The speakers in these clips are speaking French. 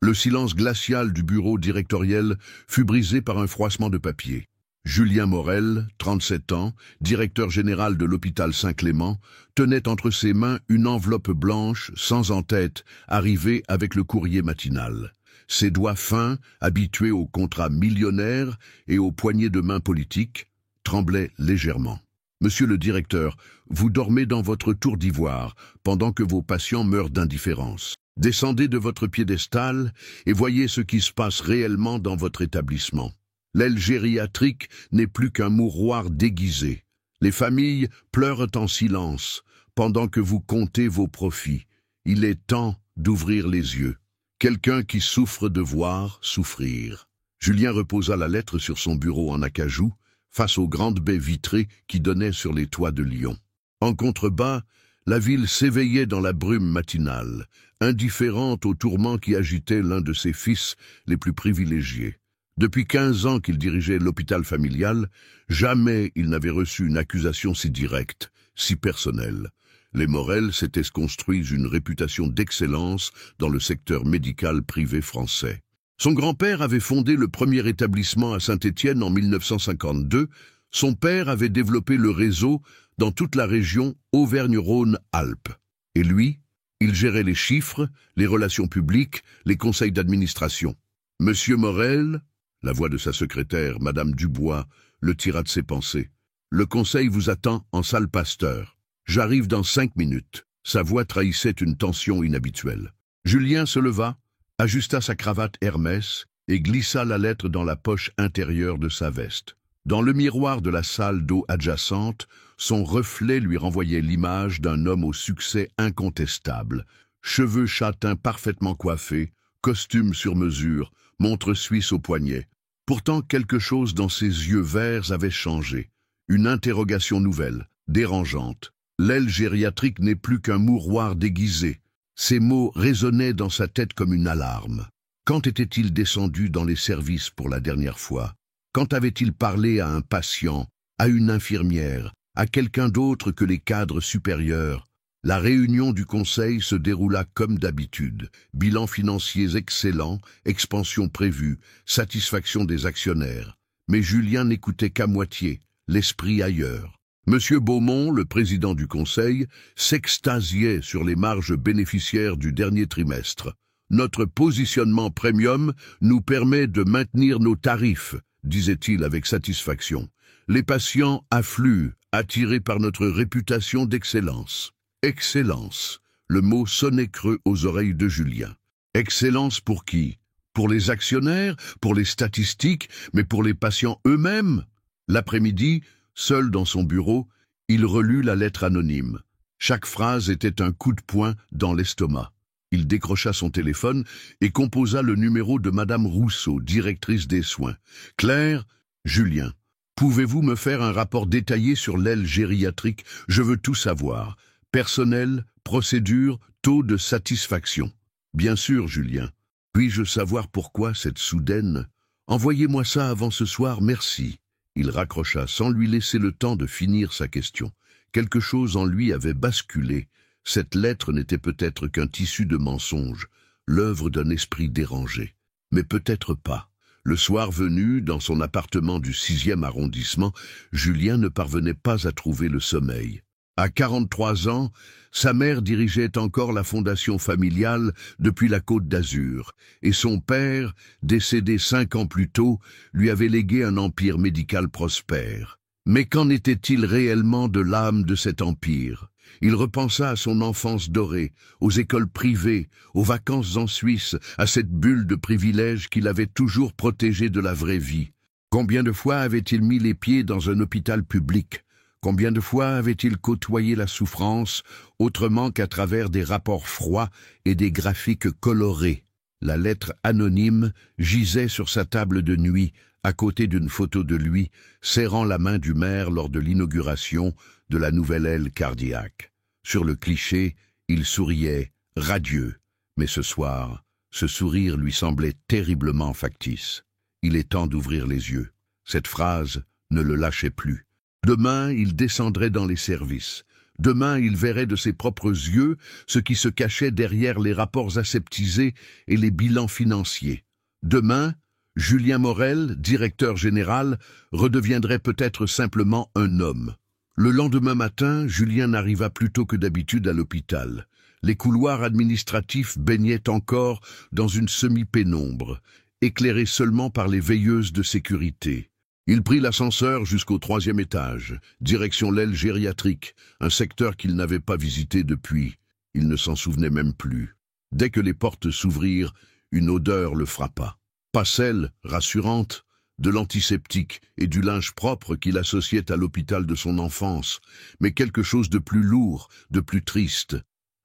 Le silence glacial du bureau directoriel fut brisé par un froissement de papier. Julien Morel, 37 ans, directeur général de l'hôpital Saint-Clément, tenait entre ses mains une enveloppe blanche, sans en-tête, arrivée avec le courrier matinal. Ses doigts fins, habitués aux contrats millionnaires et aux poignées de main politiques, tremblaient légèrement. « Monsieur le directeur, vous dormez dans votre tour d'ivoire, pendant que vos patients meurent d'indifférence. Descendez de votre piédestal et voyez ce qui se passe réellement dans votre établissement. L'aile gériatrique n'est plus qu'un mouroir déguisé. Les familles pleurent en silence, pendant que vous comptez vos profits. Il est temps d'ouvrir les yeux. Quelqu'un qui souffre de voir souffrir. » Julien reposa la lettre sur son bureau en acajou, face aux grandes baies vitrées qui donnaient sur les toits de Lyon. En contrebas, la ville s'éveillait dans la brume matinale, indifférente aux tourments qui agitaient l'un de ses fils les plus privilégiés. Depuis 15 ans qu'il dirigeait l'hôpital familial, jamais il n'avait reçu une accusation si directe, si personnelle. Les Morel s'étaient construits une réputation d'excellence dans le secteur médical privé français. Son grand-père avait fondé le premier établissement à Saint-Étienne en 1952. Son père avait développé le réseau dans toute la région Auvergne-Rhône-Alpes. Et lui, il gérait les chiffres, les relations publiques, les conseils d'administration. « Monsieur Morel », la voix de sa secrétaire, Madame Dubois, le tira de ses pensées. « Le conseil vous attend en salle Pasteur. J'arrive dans 5 minutes. » Sa voix trahissait une tension inhabituelle. Julien se leva, ajusta sa cravate Hermès et glissa la lettre dans la poche intérieure de sa veste. Dans le miroir de la salle d'eau adjacente, son reflet lui renvoyait l'image d'un homme au succès incontestable. Cheveux châtains parfaitement coiffés, costume sur mesure, montre suisse au poignet. Pourtant, quelque chose dans ses yeux verts avait changé. Une interrogation nouvelle, dérangeante. L'aile gériatrique n'est plus qu'un mouroir déguisé. Ces mots résonnaient dans sa tête comme une alarme. Quand était-il descendu dans les services pour la dernière fois? Quand avait-il parlé à un patient, à une infirmière, à quelqu'un d'autre que les cadres supérieurs? La réunion du conseil se déroula comme d'habitude. Bilan financier excellent, expansion prévue, satisfaction des actionnaires. Mais Julien n'écoutait qu'à moitié, l'esprit ailleurs. Monsieur Beaumont, le président du conseil, s'extasiait sur les marges bénéficiaires du dernier trimestre. « Notre positionnement premium nous permet de maintenir nos tarifs », disait-il avec satisfaction. « Les patients affluent, attirés par notre réputation d'excellence. » Excellence, le mot sonnait creux aux oreilles de Julien. Excellence pour qui? Pour les actionnaires, pour les statistiques, mais pour les patients eux-mêmes? L'après-midi, seul dans son bureau, il relut la lettre anonyme. Chaque phrase était un coup de poing dans l'estomac. Il décrocha son téléphone et composa le numéro de Madame Rousseau, directrice des soins. « Claire, Julien, pouvez-vous me faire un rapport détaillé sur l'aile gériatrique? Je veux tout savoir. Personnel, procédure, taux de satisfaction. » « Bien sûr, Julien. Puis-je savoir pourquoi cette soudaine? Envoyez-moi ça avant ce soir, merci. » Il raccrocha sans lui laisser le temps de finir sa question. Quelque chose en lui avait basculé. Cette lettre n'était peut-être qu'un tissu de mensonges, l'œuvre d'un esprit dérangé. Mais peut-être pas. Le soir venu, dans son appartement du 6e arrondissement, Julien ne parvenait pas à trouver le sommeil. À 43 ans, sa mère dirigeait encore la fondation familiale depuis la Côte d'Azur, et son père, décédé 5 ans plus tôt, lui avait légué un empire médical prospère. Mais qu'en était-il réellement de l'âme de cet empire? Il repensa à son enfance dorée, aux écoles privées, aux vacances en Suisse, à cette bulle de privilèges qui l'avait toujours protégé de la vraie vie. Combien de fois avait-il mis les pieds dans un hôpital public? Combien de fois avait-il côtoyé la souffrance, autrement qu'à travers des rapports froids et des graphiques colorés? La lettre anonyme gisait sur sa table de nuit, à côté d'une photo de lui, serrant la main du maire lors de l'inauguration de la nouvelle aile cardiaque. Sur le cliché, il souriait, radieux. Mais ce soir, ce sourire lui semblait terriblement factice. Il est temps d'ouvrir les yeux. Cette phrase ne le lâchait plus. Demain, il descendrait dans les services. Demain, il verrait de ses propres yeux ce qui se cachait derrière les rapports aseptisés et les bilans financiers. Demain, Julien Morel, directeur général, redeviendrait peut-être simplement un homme. Le lendemain matin, Julien n'arriva plus tôt que d'habitude à l'hôpital. Les couloirs administratifs baignaient encore dans une semi-pénombre, éclairés seulement par les veilleuses de sécurité. Il prit l'ascenseur jusqu'au 3e étage, direction l'aile gériatrique, un secteur qu'il n'avait pas visité depuis. Il ne s'en souvenait même plus. Dès que les portes s'ouvrirent, une odeur le frappa. Pas celle, rassurante, de l'antiseptique et du linge propre qu'il associait à l'hôpital de son enfance, mais quelque chose de plus lourd, de plus triste.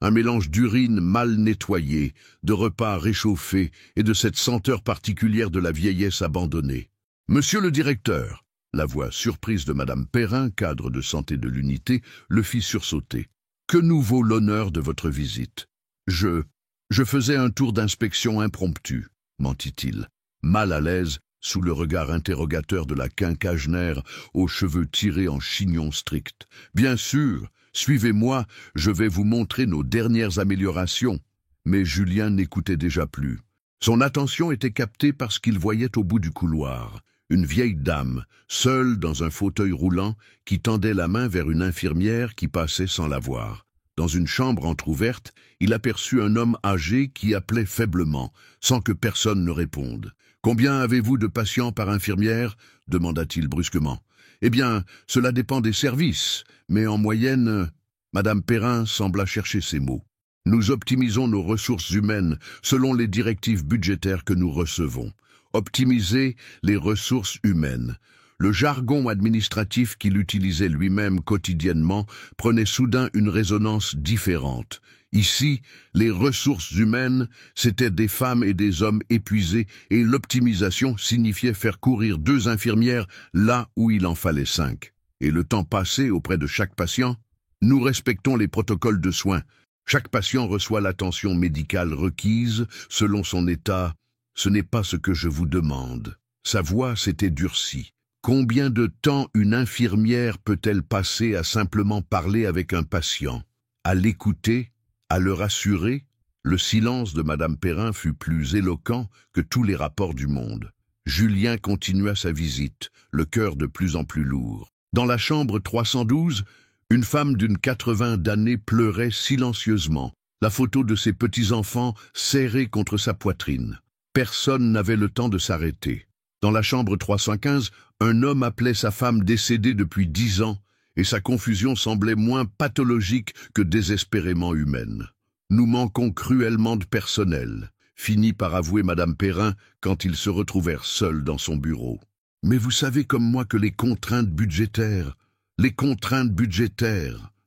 Un mélange d'urine mal nettoyée, de repas réchauffés et de cette senteur particulière de la vieillesse abandonnée. « Monsieur le directeur !» La voix surprise de Madame Perrin, cadre de santé de l'unité, le fit sursauter. « Que nous vaut l'honneur de votre visite ?»« Je faisais un tour d'inspection impromptu, » mentit-il, mal à l'aise, sous le regard interrogateur de la quinquagénaire aux cheveux tirés en chignon strict. « Bien sûr, suivez-moi, je vais vous montrer nos dernières améliorations. » Mais Julien n'écoutait déjà plus. Son attention était captée par ce qu'il voyait au bout du couloir. Une vieille dame, seule dans un fauteuil roulant, qui tendait la main vers une infirmière qui passait sans la voir. Dans une chambre entr'ouverte, il aperçut un homme âgé qui appelait faiblement, sans que personne ne réponde. « Combien avez-vous de patients par infirmière ?» demanda-t-il brusquement. « Eh bien, cela dépend des services, mais en moyenne... » Madame Perrin sembla chercher ses mots. « Nous optimisons nos ressources humaines selon les directives budgétaires que nous recevons. Optimiser les ressources humaines. » Le jargon administratif qu'il utilisait lui-même quotidiennement prenait soudain une résonance différente. Ici, les ressources humaines, c'étaient des femmes et des hommes épuisés, et l'optimisation signifiait faire courir 2 infirmières là où il en fallait 5. Et le temps passé auprès de chaque patient? Nous respectons les protocoles de soins. Chaque patient reçoit l'attention médicale requise selon son état. Ce n'est pas ce que je vous demande. Sa voix s'était durcie. Combien de temps une infirmière peut-elle passer à simplement parler avec un patient, à l'écouter, à le rassurer? Le silence de Madame Perrin fut plus éloquent que tous les rapports du monde. Julien continua sa visite, le cœur de plus en plus lourd. Dans la chambre 312, une femme d'une 80 d'années pleurait silencieusement, la photo de ses petits-enfants serrés contre sa poitrine. Personne n'avait le temps de s'arrêter. Dans la chambre 315, un homme appelait sa femme décédée depuis 10 ans, et sa confusion semblait moins pathologique que désespérément humaine. « Nous manquons cruellement de personnel », finit par avouer Madame Perrin quand ils se retrouvèrent seuls dans son bureau. « Mais vous savez comme moi que les contraintes budgétaires,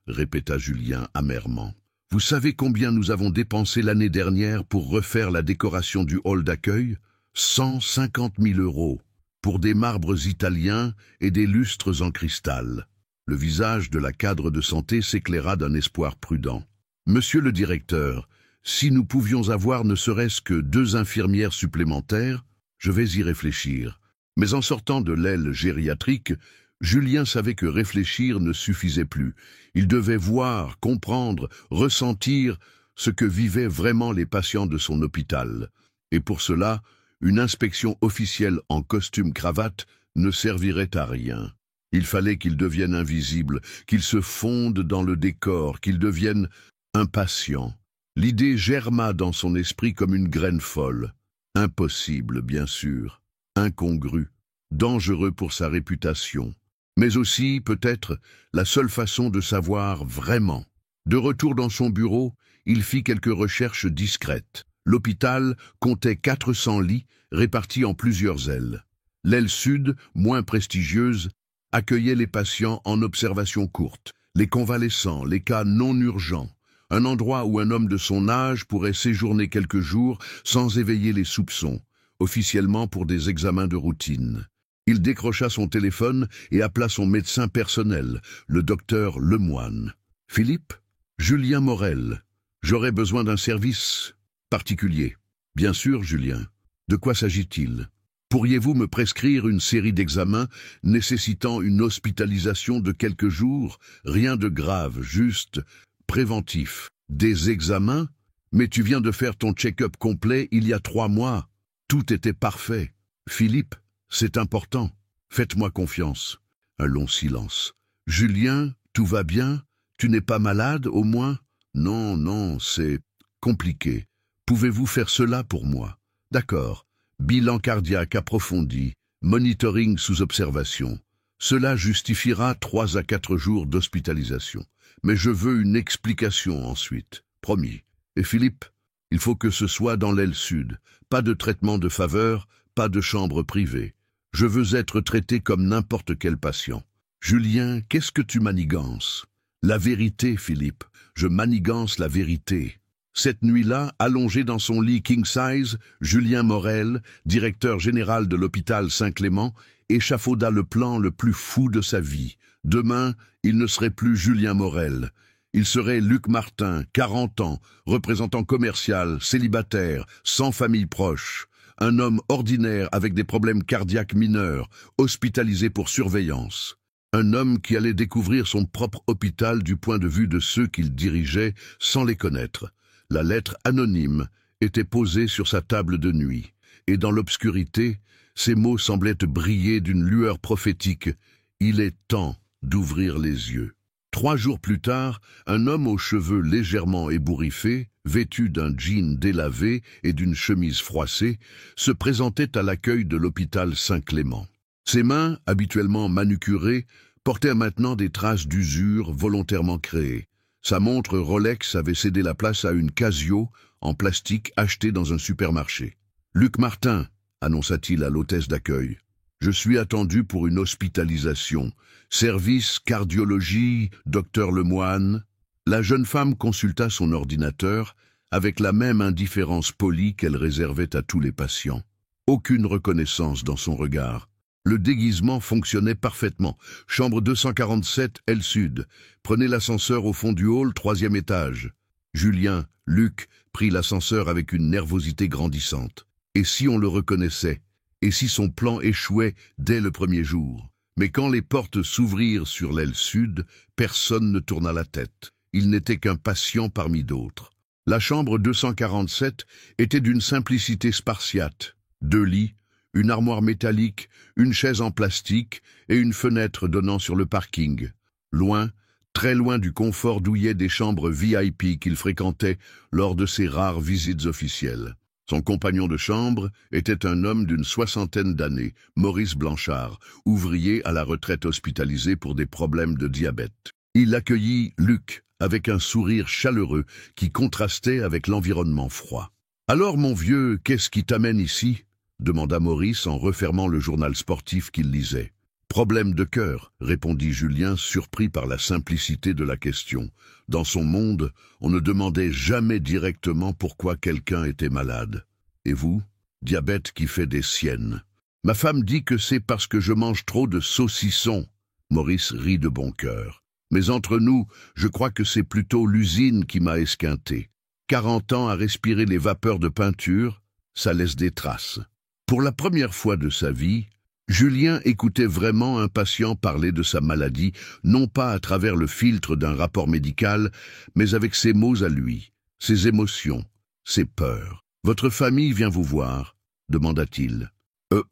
répéta Julien amèrement. « Vous savez combien nous avons dépensé l'année dernière pour refaire la décoration du hall d'accueil ? 150 000 €, pour des marbres italiens et des lustres en cristal. » Le visage de la cadre de santé s'éclaira d'un espoir prudent. « Monsieur le directeur, si nous pouvions avoir ne serait-ce que 2 infirmières supplémentaires, je vais y réfléchir. » Mais en sortant de l'aile gériatrique, Julien savait que réfléchir ne suffisait plus. Il devait voir, comprendre, ressentir ce que vivaient vraiment les patients de son hôpital. Et pour cela, une inspection officielle en costume-cravate ne servirait à rien. Il fallait qu'il devienne invisible, qu'il se fonde dans le décor, qu'il devienne impatient. L'idée germa dans son esprit comme une graine folle. Impossible, bien sûr, incongru, dangereux pour sa réputation, mais aussi, peut-être, la seule façon de savoir vraiment. De retour dans son bureau, il fit quelques recherches discrètes. L'hôpital comptait 400 lits répartis en plusieurs ailes. L'aile sud, moins prestigieuse, accueillait les patients en observation courte, les convalescents, les cas non urgents, un endroit où un homme de son âge pourrait séjourner quelques jours sans éveiller les soupçons, officiellement pour des examens de routine. Il décrocha son téléphone et appela son médecin personnel, le docteur Lemoine. « Philippe, Julien Morel, j'aurais besoin d'un service particulier. »« Bien sûr, Julien. De quoi s'agit-il » Pourriez-vous me prescrire une série d'examens nécessitant une hospitalisation de quelques jours? Rien de grave, juste préventif. Des examens? Mais tu viens de faire ton check-up complet il y a 3 mois. Tout était parfait. Philippe, c'est important. Faites-moi confiance. Un long silence. Julien, tout va bien? Tu n'es pas malade, au moins? Non, non, c'est compliqué. Pouvez-vous faire cela pour moi? D'accord. Bilan cardiaque approfondi, monitoring sous observation. Cela justifiera 3 à 4 jours d'hospitalisation. Mais je veux une explication ensuite. Promis. Et Philippe, il faut que ce soit dans l'aile sud. Pas de traitement de faveur, pas de chambre privée. Je veux être traité comme n'importe quel patient. Julien, qu'est-ce que tu manigances? La vérité, Philippe. Je manigance la vérité. Cette nuit-là, allongé dans son lit king size, Julien Morel, directeur général de l'hôpital Saint-Clément, échafauda le plan le plus fou de sa vie. Demain, il ne serait plus Julien Morel. Il serait Luc Martin, 40 ans, représentant commercial, célibataire, sans famille proche. Un homme ordinaire avec des problèmes cardiaques mineurs, hospitalisé pour surveillance. Un homme qui allait découvrir son propre hôpital du point de vue de ceux qu'il dirigeait sans les connaître. La lettre anonyme était posée sur sa table de nuit, et dans l'obscurité, ces mots semblaient briller d'une lueur prophétique. Il est temps d'ouvrir les yeux. 3 jours plus tard, un homme aux cheveux légèrement ébouriffés, vêtu d'un jean délavé et d'une chemise froissée, se présentait à l'accueil de l'hôpital Saint-Clément. Ses mains, habituellement manucurées, portaient maintenant des traces d'usure volontairement créées. Sa montre Rolex avait cédé la place à une Casio en plastique achetée dans un supermarché. « Luc Martin », annonça-t-il à l'hôtesse d'accueil. « Je suis attendu pour une hospitalisation. Service cardiologie, docteur Lemoine. » La jeune femme consulta son ordinateur avec la même indifférence polie qu'elle réservait à tous les patients. Aucune reconnaissance dans son regard. Le déguisement fonctionnait parfaitement. Chambre 247, aile sud. Prenez l'ascenseur au fond du hall, 3e étage. Julien, Luc, prit l'ascenseur avec une nervosité grandissante. Et si on le reconnaissait? Et si son plan échouait dès le premier jour? Mais quand les portes s'ouvrirent sur l'aile sud, personne ne tourna la tête. Il n'était qu'un patient parmi d'autres. La chambre 247 était d'une simplicité spartiate. 2 lits, une armoire métallique, une chaise en plastique et une fenêtre donnant sur le parking. Loin, très loin du confort douillet des chambres VIP qu'il fréquentait lors de ses rares visites officielles. Son compagnon de chambre était un homme d'une 60aine d'années, Maurice Blanchard, ouvrier à la retraite hospitalisé pour des problèmes de diabète. Il accueillit Luc avec un sourire chaleureux qui contrastait avec l'environnement froid. « Alors, mon vieux, qu'est-ce qui t'amène ici ?» demanda Maurice en refermant le journal sportif qu'il lisait. « Problème de cœur », répondit Julien, surpris par la simplicité de la question. Dans son monde, on ne demandait jamais directement pourquoi quelqu'un était malade. « Et vous ? Diabète qui fait des siennes. »« Ma femme dit que c'est parce que je mange trop de saucissons. » Maurice rit de bon cœur. « Mais entre nous, je crois que c'est plutôt l'usine qui m'a esquinté. 40 ans à respirer les vapeurs de peinture, ça laisse des traces. » Pour la première fois de sa vie, Julien écoutait vraiment un patient parler de sa maladie, non pas à travers le filtre d'un rapport médical, mais avec ses mots à lui, ses émotions, ses peurs. « Votre famille vient vous voir ?» demanda-t-il.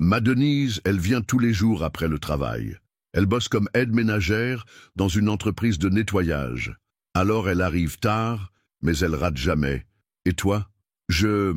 Ma Denise, elle vient tous les jours après le travail. Elle bosse comme aide ménagère dans une entreprise de nettoyage. Alors elle arrive tard, mais elle rate jamais. Et toi ? Je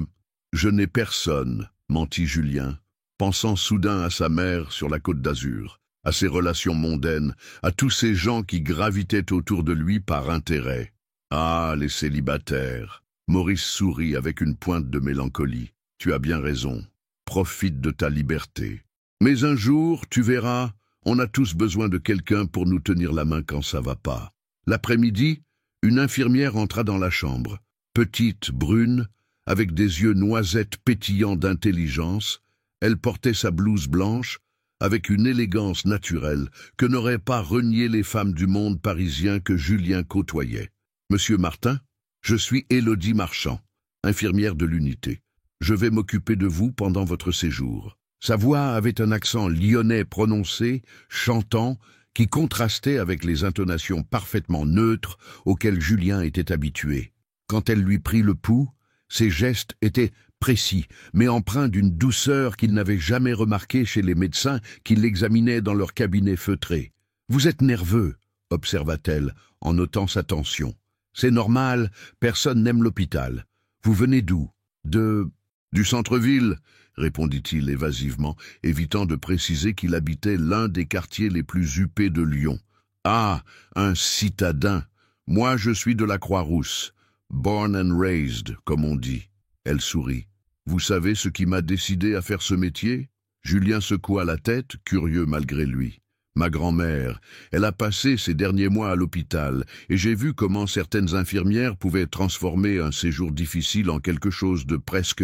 n'ai personne, mentit Julien, pensant soudain à sa mère sur la Côte d'Azur, à ses relations mondaines, à tous ces gens qui gravitaient autour de lui par intérêt. Ah, les célibataires. Maurice sourit avec une pointe de mélancolie. Tu as bien raison. Profite de ta liberté. Mais un jour, tu verras, on a tous besoin de quelqu'un pour nous tenir la main quand ça va pas. L'après-midi, une infirmière entra dans la chambre, petite, brune, avec des yeux noisettes pétillants d'intelligence. Elle portait sa blouse blanche, avec une élégance naturelle que n'auraient pas renié les femmes du monde parisien que Julien côtoyait. « Monsieur Martin, je suis Élodie Marchand, infirmière de l'unité. Je vais m'occuper de vous pendant votre séjour. » Sa voix avait un accent lyonnais prononcé, chantant, qui contrastait avec les intonations parfaitement neutres auxquelles Julien était habitué. Quand elle lui prit le pouls, ses gestes étaient précis, mais empreints d'une douceur qu'il n'avait jamais remarquée chez les médecins qui l'examinaient dans leur cabinet feutré. « Vous êtes nerveux », observa-t-elle, en notant sa tension. « C'est normal, personne n'aime l'hôpital. Vous venez d'où ? » Du centre-ville, répondit-il évasivement, évitant de préciser qu'il habitait l'un des quartiers les plus huppés de Lyon. « Ah, un citadin. Moi, je suis de la Croix-Rousse. Born and raised, comme on dit. » Elle sourit. « Vous savez ce qui m'a décidé à faire ce métier ?» Julien secoua la tête, curieux malgré lui. « Ma grand-mère, elle a passé ces derniers mois à l'hôpital, et j'ai vu comment certaines infirmières pouvaient transformer un séjour difficile en quelque chose de presque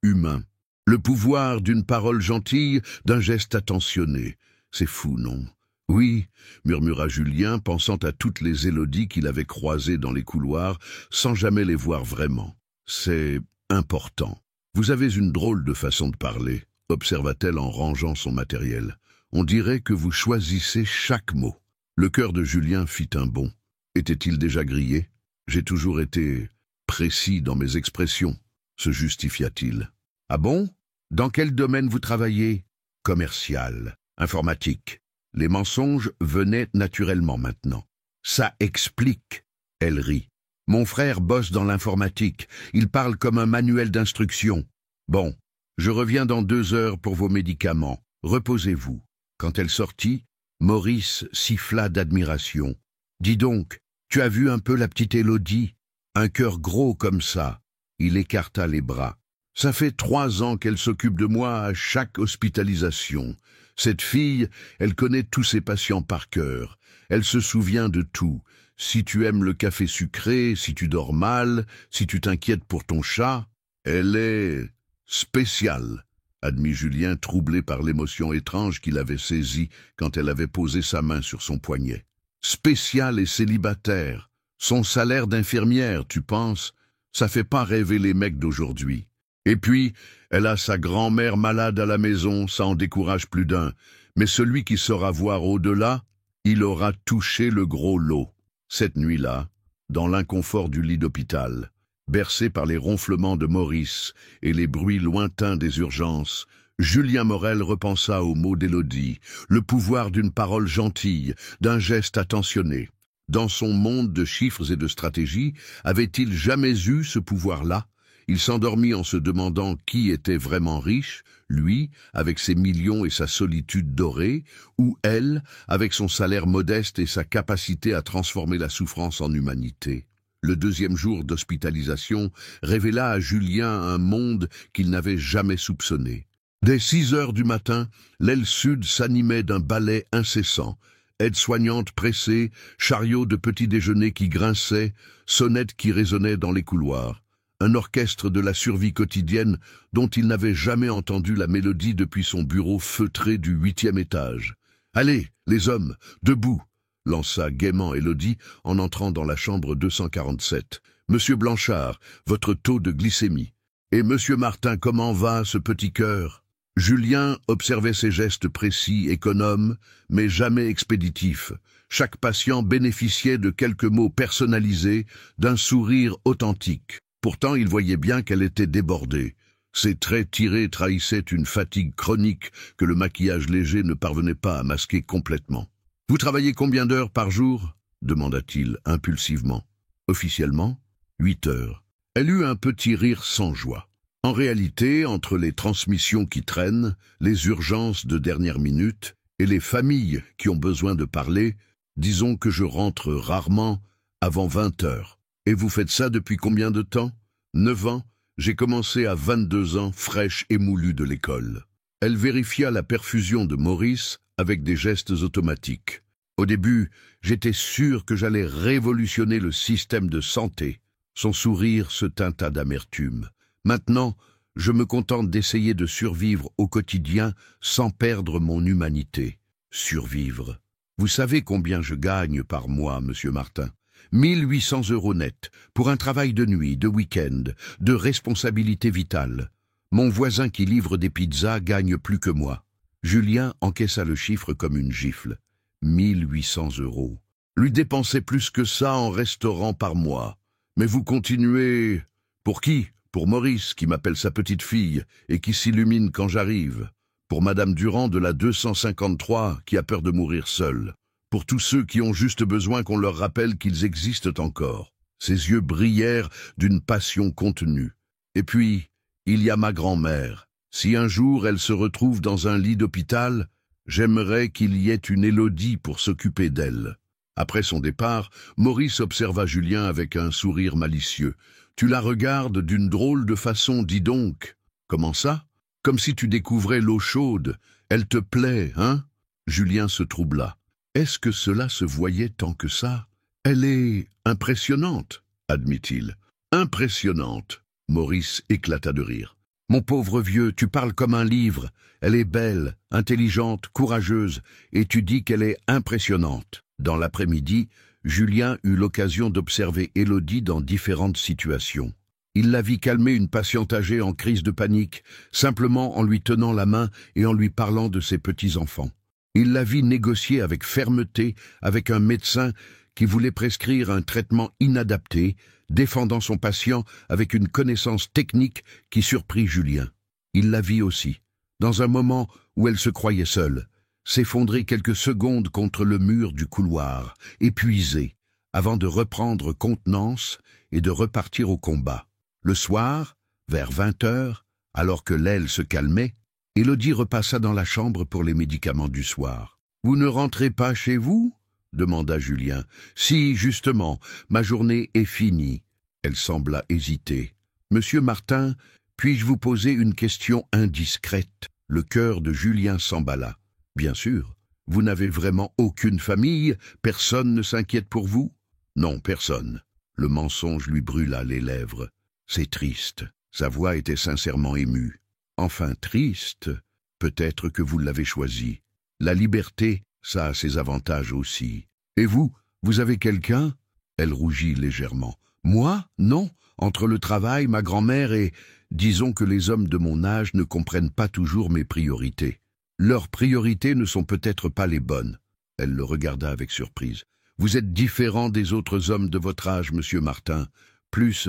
humain. Le pouvoir d'une parole gentille, d'un geste attentionné. C'est fou, non ? » « Oui, » murmura Julien, pensant à toutes les Élodie qu'il avait croisées dans les couloirs, sans jamais les voir vraiment. « C'est important. Vous avez une drôle de façon de parler, » observa-t-elle en rangeant son matériel. « On dirait que vous choisissez chaque mot. » Le cœur de Julien fit un bond. Était-il déjà grillé ? « J'ai toujours été précis dans mes expressions, » se justifia-t-il. « Ah bon ? Dans quel domaine vous travaillez ? » ?»« Commercial, informatique. » Les mensonges venaient naturellement maintenant. « Ça explique. » Elle rit. « Mon frère bosse dans l'informatique. Il parle comme un manuel d'instruction. Bon, je reviens dans 2 heures pour vos médicaments. Reposez-vous. » Quand elle sortit, Maurice siffla d'admiration. « Dis donc, tu as vu un peu la petite Élodie ? Un cœur gros comme ça. » Il écarta les bras. « Ça fait 3 ans qu'elle s'occupe de moi à chaque hospitalisation. Cette fille, elle connaît tous ses patients par cœur. Elle se souvient de tout. Si tu aimes le café sucré, si tu dors mal, si tu t'inquiètes pour ton chat, elle est spéciale, » admit Julien, troublé par l'émotion étrange qu'il avait saisie quand elle avait posé sa main sur son poignet. « Spéciale et célibataire. Son salaire d'infirmière, tu penses ? Ça fait pas rêver les mecs d'aujourd'hui. Et puis, elle a sa grand-mère malade à la maison, ça en décourage plus d'un. Mais celui qui saura voir au-delà, il aura touché le gros lot. » Cette nuit-là, dans l'inconfort du lit d'hôpital, bercé par les ronflements de Maurice et les bruits lointains des urgences, Julien Morel repensa aux mots d'Élodie, le pouvoir d'une parole gentille, d'un geste attentionné. Dans son monde de chiffres et de stratégies, avait-il jamais eu ce pouvoir-là ? Il s'endormit en se demandant qui était vraiment riche, lui, avec ses millions et sa solitude dorée, ou elle, avec son salaire modeste et sa capacité à transformer la souffrance en humanité. Le 2e jour d'hospitalisation révéla à Julien un monde qu'il n'avait jamais soupçonné. Dès 6 heures du matin, l'aile sud s'animait d'un balai incessant. Aides-soignantes pressées, chariots de petit déjeuner qui grinçaient, sonnettes qui résonnaient dans les couloirs. Un orchestre de la survie quotidienne dont il n'avait jamais entendu la mélodie depuis son bureau feutré du 8e étage. « Allez, les hommes, debout !» lança gaiement Élodie en entrant dans la chambre 247. « Monsieur Blanchard, votre taux de glycémie. Et Monsieur Martin, comment va ce petit cœur ?» Julien observait ses gestes précis, économes, mais jamais expéditifs. Chaque patient bénéficiait de quelques mots personnalisés, d'un sourire authentique. Pourtant, il voyait bien qu'elle était débordée. Ses traits tirés trahissaient une fatigue chronique que le maquillage léger ne parvenait pas à masquer complètement. « Vous travaillez combien d'heures par jour ?» demanda-t-il impulsivement. « Officiellement, 8 heures. » Elle eut un petit rire sans joie. En réalité, entre les transmissions qui traînent, les urgences de dernière minute et les familles qui ont besoin de parler, disons que je rentre rarement avant 20 heures. Et vous faites ça depuis combien de temps ? 9 ans. J'ai commencé à 22 ans, fraîche et moulue de l'école. Elle vérifia la perfusion de Maurice avec des gestes automatiques. Au début, j'étais sûr que j'allais révolutionner le système de santé. Son sourire se teinta d'amertume. Maintenant, je me contente d'essayer de survivre au quotidien sans perdre mon humanité. Survivre. Vous savez combien je gagne par mois, monsieur Martin ? 1800 € net, pour un travail de nuit, de week-end, de responsabilité vitale. Mon voisin qui livre des pizzas gagne plus que moi. Julien encaissa le chiffre comme une gifle. 1800 €. Lui dépensait plus que ça en restaurant par mois. Mais vous continuez... Pour qui? Pour Maurice, qui m'appelle sa petite fille et qui s'illumine quand j'arrive. Pour Madame Durand de la 253, qui a peur de mourir seule. Pour tous ceux qui ont juste besoin qu'on leur rappelle qu'ils existent encore. Ses yeux brillèrent d'une passion contenue. Et puis, il y a ma grand-mère. Si un jour elle se retrouve dans un lit d'hôpital, j'aimerais qu'il y ait une Élodie pour s'occuper d'elle. Après son départ, Maurice observa Julien avec un sourire malicieux. « Tu la regardes d'une drôle de façon, dis donc. »« Comment ça ? Comme si tu découvrais l'eau chaude. Elle te plaît, hein ?» Julien se troubla. Est-ce que cela se voyait tant que ça? Elle est impressionnante, admit-il. Impressionnante. Maurice éclata de rire. Mon pauvre vieux, tu parles comme un livre. Elle est belle, intelligente, courageuse, et tu dis qu'elle est impressionnante. Dans l'après-midi, Julien eut l'occasion d'observer Élodie dans différentes situations. Il la vit calmer une patiente âgée en crise de panique, simplement en lui tenant la main et en lui parlant de ses petits-enfants. Il la vit négocier avec fermeté avec un médecin qui voulait prescrire un traitement inadapté, défendant son patient avec une connaissance technique qui surprit Julien. Il la vit aussi, dans un moment où elle se croyait seule, s'effondrer quelques secondes contre le mur du couloir, épuisée, avant de reprendre contenance et de repartir au combat. Le soir, vers 20 h, alors que l'aile se calmait, Élodie repassa dans la chambre pour les médicaments du soir. « Vous ne rentrez pas chez vous ?» demanda Julien. « Si, justement, ma journée est finie. » Elle sembla hésiter. « Monsieur Martin, puis-je vous poser une question indiscrète ?» Le cœur de Julien s'emballa. « Bien sûr. Vous n'avez vraiment aucune famille? Personne ne s'inquiète pour vous? »« Non, personne. » Le mensonge lui brûla les lèvres. « C'est triste. » Sa voix était sincèrement émue. « Enfin triste, peut-être que vous l'avez choisi. La liberté, ça a ses avantages aussi. Et vous, vous avez quelqu'un ?» Elle rougit légèrement. « Moi? Non. Entre le travail, ma grand-mère et... Disons que les hommes de mon âge ne comprennent pas toujours mes priorités. Leurs priorités ne sont peut-être pas les bonnes. » Elle le regarda avec surprise. « Vous êtes différent des autres hommes de votre âge, monsieur Martin. Plus...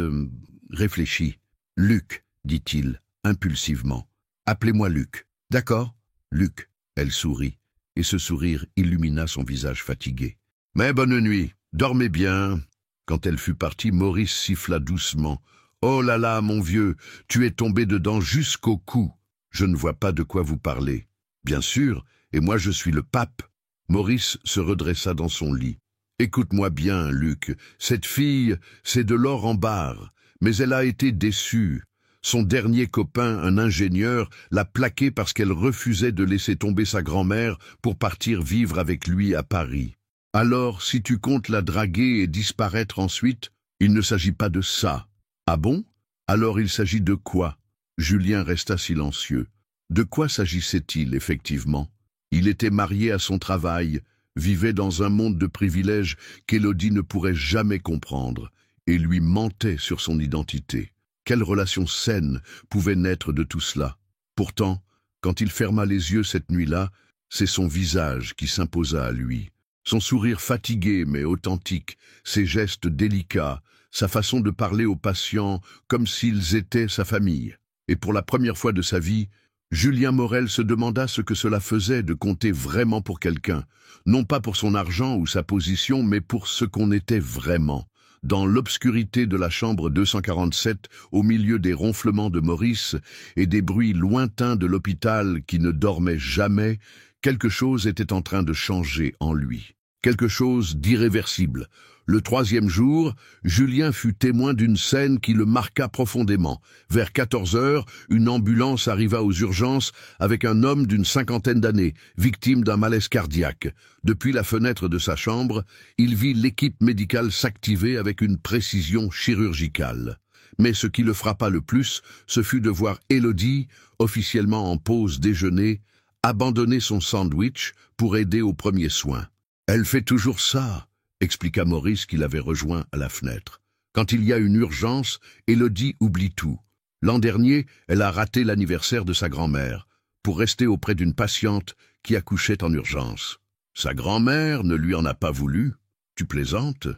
réfléchi. »« Luc, dit-il, impulsivement. Appelez-moi Luc. »« D'accord, Luc. » Elle sourit, et ce sourire illumina son visage fatigué. « Mais bonne nuit. Dormez bien. » Quand elle fut partie, Maurice siffla doucement. « Oh là là, mon vieux, tu es tombé dedans jusqu'au cou. Je ne vois pas de quoi vous parlez. »« Bien sûr, et moi je suis le pape. » Maurice se redressa dans son lit. « Écoute-moi bien, Luc, cette fille, c'est de l'or en barre, mais elle a été déçue. Son dernier copain, un ingénieur, l'a plaquée parce qu'elle refusait de laisser tomber sa grand-mère pour partir vivre avec lui à Paris. Alors, si tu comptes la draguer et disparaître ensuite, il ne s'agit pas de ça. » « Ah bon? Alors il s'agit de quoi ?» Julien resta silencieux. De quoi s'agissait-il effectivement? Il était marié à son travail, vivait dans un monde de privilèges qu'Élodie ne pourrait jamais comprendre, et lui mentait sur son identité. Quelle relation saine pouvait naître de tout cela? Pourtant, quand il ferma les yeux cette nuit-là, c'est son visage qui s'imposa à lui. Son sourire fatigué mais authentique, ses gestes délicats, sa façon de parler aux patients comme s'ils étaient sa famille. Et pour la première fois de sa vie, Julien Morel se demanda ce que cela faisait de compter vraiment pour quelqu'un, non pas pour son argent ou sa position, mais pour ce qu'on était vraiment. Dans l'obscurité de la chambre 247, au milieu des ronflements de Maurice et des bruits lointains de l'hôpital qui ne dormait jamais, quelque chose était en train de changer en lui. Quelque chose d'irréversible. Le 3e jour, Julien fut témoin d'une scène qui le marqua profondément. Vers 14 h, une ambulance arriva aux urgences avec un homme d'une 50aine d'années, victime d'un malaise cardiaque. Depuis la fenêtre de sa chambre, il vit l'équipe médicale s'activer avec une précision chirurgicale. Mais ce qui le frappa le plus, ce fut de voir Élodie, officiellement en pause déjeuner, abandonner son sandwich pour aider aux premiers soins. « Elle fait toujours ça », expliqua Maurice qui l'avait rejoint à la fenêtre. « Quand il y a une urgence, Élodie oublie tout. L'an dernier, elle a raté l'anniversaire de sa grand-mère pour rester auprès d'une patiente qui accouchait en urgence. Sa grand-mère ne lui en a pas voulu. Tu plaisantes?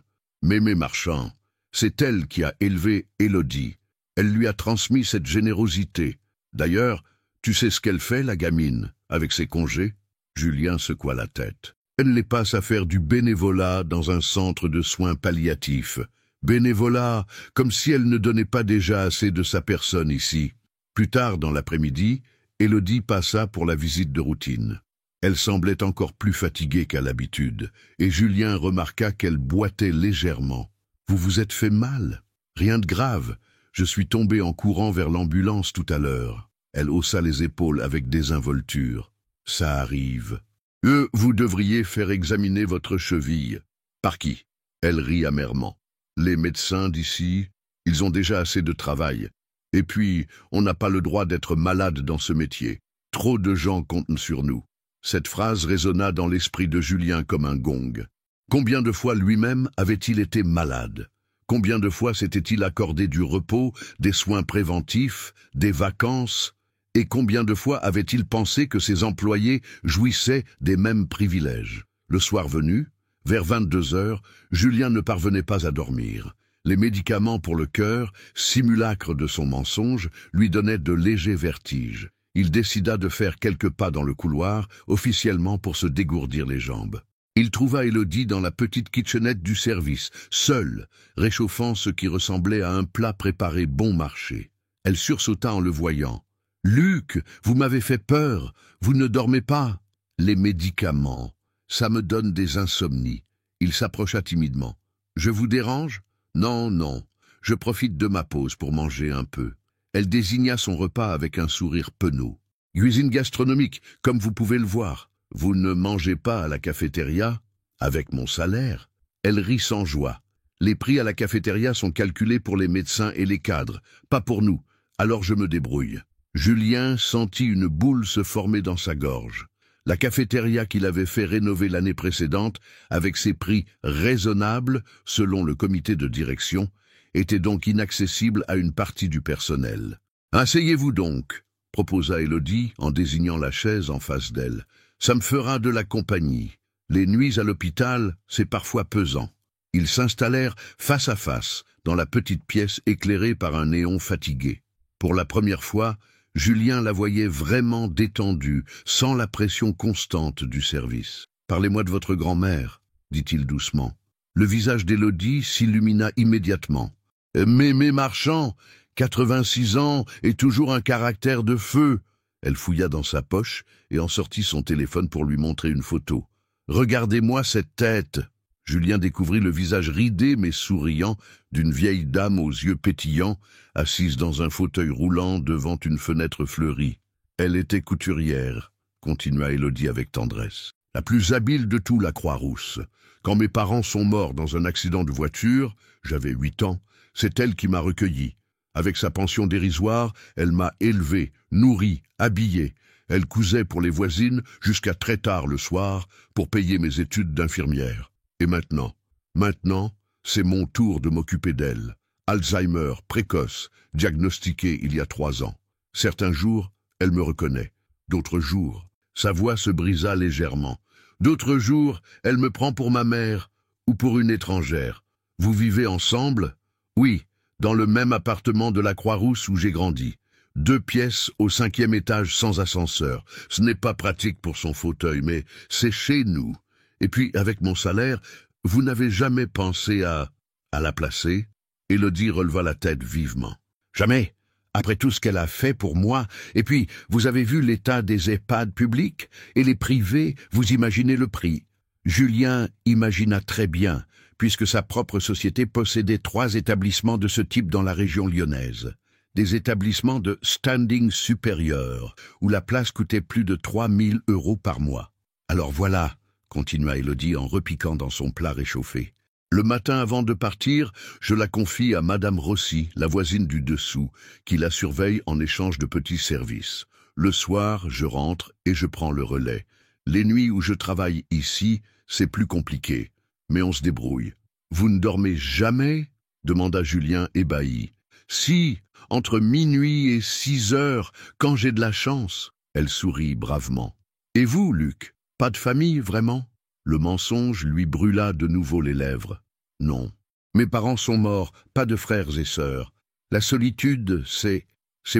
Mémé Marchand, c'est elle qui a élevé Élodie. Elle lui a transmis cette générosité. D'ailleurs, tu sais ce qu'elle fait, la gamine, avec ses congés? Julien secoua la tête. Elle les passe à faire du bénévolat dans un centre de soins palliatifs. Bénévolat, comme si elle ne donnait pas déjà assez de sa personne ici. Plus tard dans l'après-midi, Élodie passa pour la visite de routine. Elle semblait encore plus fatiguée qu'à l'habitude, et Julien remarqua qu'elle boitait légèrement. « Vous vous êtes fait mal? Rien de grave. Je suis tombé en courant vers l'ambulance tout à l'heure. » Elle haussa les épaules avec désinvolture. « Ça arrive. » « Vous devriez faire examiner votre cheville. »« Par qui ?» Elle rit amèrement. « Les médecins d'ici, ils ont déjà assez de travail. Et puis, on n'a pas le droit d'être malade dans ce métier. Trop de gens comptent sur nous. » Cette phrase résonna dans l'esprit de Julien comme un gong. Combien de fois lui-même avait-il été malade? Combien de fois s'était-il accordé du repos, des soins préventifs, des vacances? Et combien de fois avait-il pensé que ses employés jouissaient des mêmes privilèges? Le soir venu, vers 22 heures, Julien ne parvenait pas à dormir. Les médicaments pour le cœur, simulacre de son mensonge, lui donnaient de légers vertiges. Il décida de faire quelques pas dans le couloir, officiellement pour se dégourdir les jambes. Il trouva Élodie dans la petite kitchenette du service, seule, réchauffant ce qui ressemblait à un plat préparé bon marché. Elle sursauta en le voyant. « Luc, vous m'avez fait peur, vous ne dormez pas ?»« Les médicaments, ça me donne des insomnies. » Il s'approcha timidement. « Je vous dérange ?»« Non, non, je profite de ma pause pour manger un peu. » Elle désigna son repas avec un sourire penaud. « Cuisine gastronomique, comme vous pouvez le voir. Vous ne mangez pas à la cafétéria ? Avec mon salaire ?» Elle rit sans joie. « Les prix à la cafétéria sont calculés pour les médecins et les cadres, pas pour nous, alors je me débrouille. » Julien sentit une boule se former dans sa gorge. La cafétéria qu'il avait fait rénover l'année précédente, avec ses prix raisonnables, selon le comité de direction, était donc inaccessible à une partie du personnel. « Asseyez-vous donc », proposa Élodie en désignant la chaise en face d'elle. « Ça me fera de la compagnie. Les nuits à l'hôpital, c'est parfois pesant. » Ils s'installèrent face à face, dans la petite pièce éclairée par un néon fatigué. Pour la première fois, Julien la voyait vraiment détendue, sans la pression constante du service. « Parlez-moi de votre grand-mère » dit-il doucement. Le visage d'Élodie s'illumina immédiatement. « Mémé Marchand, 86 ans et toujours un caractère de feu !» Elle fouilla dans sa poche et en sortit son téléphone pour lui montrer une photo. « Regardez-moi cette tête !» Julien découvrit le visage ridé mais souriant d'une vieille dame aux yeux pétillants, assise dans un fauteuil roulant devant une fenêtre fleurie. Elle était couturière, continua Élodie avec tendresse. La plus habile de tout, la Croix-Rousse. Quand mes parents sont morts dans un accident de voiture, j'avais 8 ans, c'est elle qui m'a recueilli. Avec sa pension dérisoire, elle m'a élevé, nourri, habillé. Elle cousait pour les voisines jusqu'à très tard le soir pour payer mes études d'infirmière. Et maintenant, c'est mon tour de m'occuper d'elle. Alzheimer précoce, diagnostiqué il y a 3 ans. Certains jours, elle me reconnaît. D'autres jours, sa voix se brisa légèrement. D'autres jours, elle me prend pour ma mère ou pour une étrangère. Vous vivez ensemble? Oui, dans le même appartement de la Croix-Rousse où j'ai grandi. 2 pièces au 5e étage sans ascenseur. Ce n'est pas pratique pour son fauteuil, mais c'est chez nous. Et puis, avec mon salaire, vous n'avez jamais pensé à la placer? Élodie releva la tête vivement. Jamais, après tout ce qu'elle a fait pour moi. Et puis, vous avez vu l'état des EHPAD publics et les privés, vous imaginez le prix. Julien imagina très bien, puisque sa propre société possédait 3 établissements de ce type dans la région lyonnaise. Des établissements de standing supérieur, où la place coûtait plus de 3 000 € par mois. Alors voilà, continua Élodie en repiquant dans son plat réchauffé. Le matin avant de partir, je la confie à Madame Rossi, la voisine du dessous, qui la surveille en échange de petits services. Le soir, je rentre et je prends le relais. Les nuits où je travaille ici, c'est plus compliqué, mais on se débrouille. « Vous ne dormez jamais ?» demanda Julien ébahi. « Si, entre minuit et 6 heures, quand j'ai de la chance. Elle sourit bravement. Et vous, Luc, pas de famille, vraiment? Le mensonge lui brûla de nouveau les lèvres. Non. Mes parents sont morts, pas de frères et sœurs. La solitude, c'est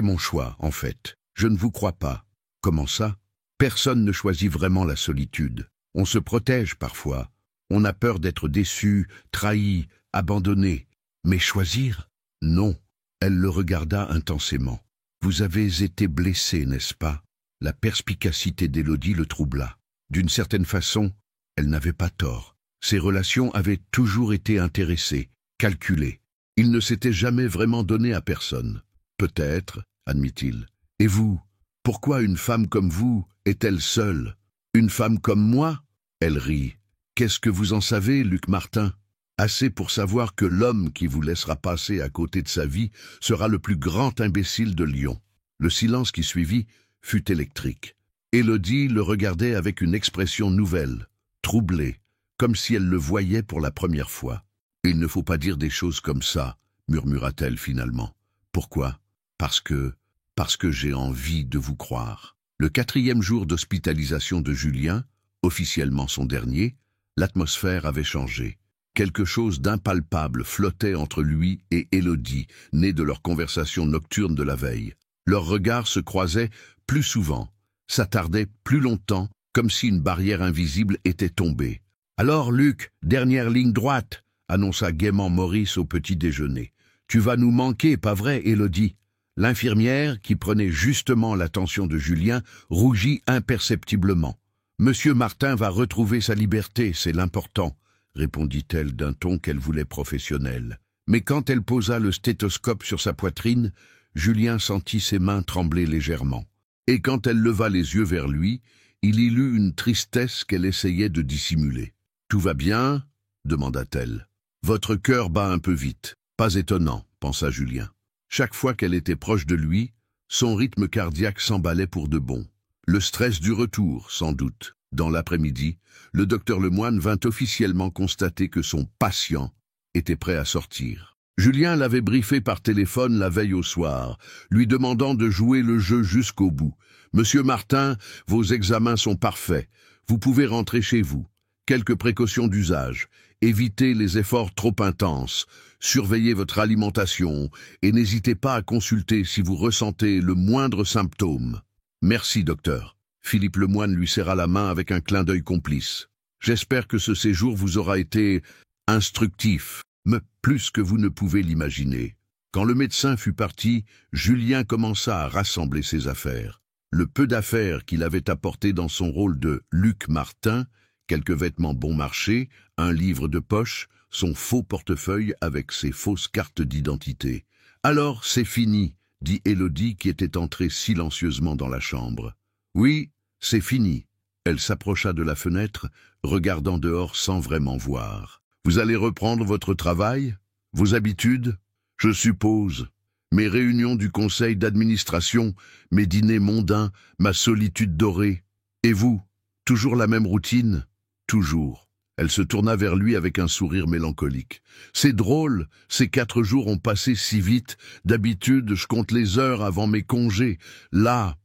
mon choix, en fait. Je ne vous crois pas. Comment ça? Personne ne choisit vraiment la solitude. On se protège parfois. On a peur d'être déçu, trahi, abandonné. Mais choisir? Non. Elle le regarda intensément. Vous avez été blessé, n'est-ce pas? La perspicacité d'Élodie le troubla. D'une certaine façon, elle n'avait pas tort. Ses relations avaient toujours été intéressées, calculées. Il ne s'était jamais vraiment donné à personne. Peut-être, admit-il. Et vous? Pourquoi une femme comme vous est-elle seule? Une femme comme moi? Elle rit. Qu'est-ce que vous en savez, Luc Martin? Assez pour savoir que l'homme qui vous laissera passer à côté de sa vie sera le plus grand imbécile de Lyon. Le silence qui suivit fut électrique. Élodie le regardait avec une expression nouvelle, troublée, comme si elle le voyait pour la première fois. « Il ne faut pas dire des choses comme ça, » murmura-t-elle finalement. « Pourquoi? Parce que j'ai envie de vous croire. » Le 4e jour d'hospitalisation de Julien, officiellement son dernier, l'atmosphère avait changé. Quelque chose d'impalpable flottait entre lui et Élodie, née de leur conversation nocturne de la veille. Leurs regards se croisaient plus souvent, s'attardaient plus longtemps, comme si une barrière invisible était tombée. « Alors, Luc, dernière ligne droite !» annonça gaiement Maurice au petit déjeuner. « Tu vas nous manquer, pas vrai, Élodie ?» L'infirmière, qui prenait justement l'attention de Julien, rougit imperceptiblement. « Monsieur Martin va retrouver sa liberté, c'est l'important, » répondit-elle d'un ton qu'elle voulait professionnel. Mais quand elle posa le stéthoscope sur sa poitrine, Julien sentit ses mains trembler légèrement. Et quand elle leva les yeux vers lui, il y lut une tristesse qu'elle essayait de dissimuler. « Tout va bien ?» demanda-t-elle. « Votre cœur bat un peu vite. Pas étonnant, » pensa Julien. Chaque fois qu'elle était proche de lui, son rythme cardiaque s'emballait pour de bon. Le stress du retour, sans doute. Dans l'après-midi, le docteur Lemoine vint officiellement constater que son patient était prêt à sortir. Julien l'avait briefé par téléphone la veille au soir, lui demandant de jouer le jeu jusqu'au bout. « Monsieur Martin, vos examens sont parfaits. Vous pouvez rentrer chez vous. Quelques précautions d'usage. Évitez les efforts trop intenses. Surveillez votre alimentation et n'hésitez pas à consulter si vous ressentez le moindre symptôme. »« Merci, docteur. » Philippe Lemoine lui serra la main avec un clin d'œil complice. « J'espère que ce séjour vous aura été instructif, mais plus que vous ne pouvez l'imaginer. » Quand le médecin fut parti, Julien commença à rassembler ses affaires. Le peu d'affaires qu'il avait apporté dans son rôle de Luc Martin, quelques vêtements bon marché, un livre de poche, son faux portefeuille avec ses fausses cartes d'identité. « Alors, c'est fini, » dit Élodie qui était entrée silencieusement dans la chambre. « Oui, c'est fini. » Elle s'approcha de la fenêtre, regardant dehors sans vraiment voir. « Vous allez reprendre votre travail? Vos habitudes? Je suppose. Mes réunions du conseil d'administration, mes dîners mondains, ma solitude dorée. Et vous? Toujours la même routine? » Toujours. Elle se tourna vers lui avec un sourire mélancolique. « C'est drôle, ces 4 jours ont passé si vite. D'habitude, je compte les heures avant mes congés. Là,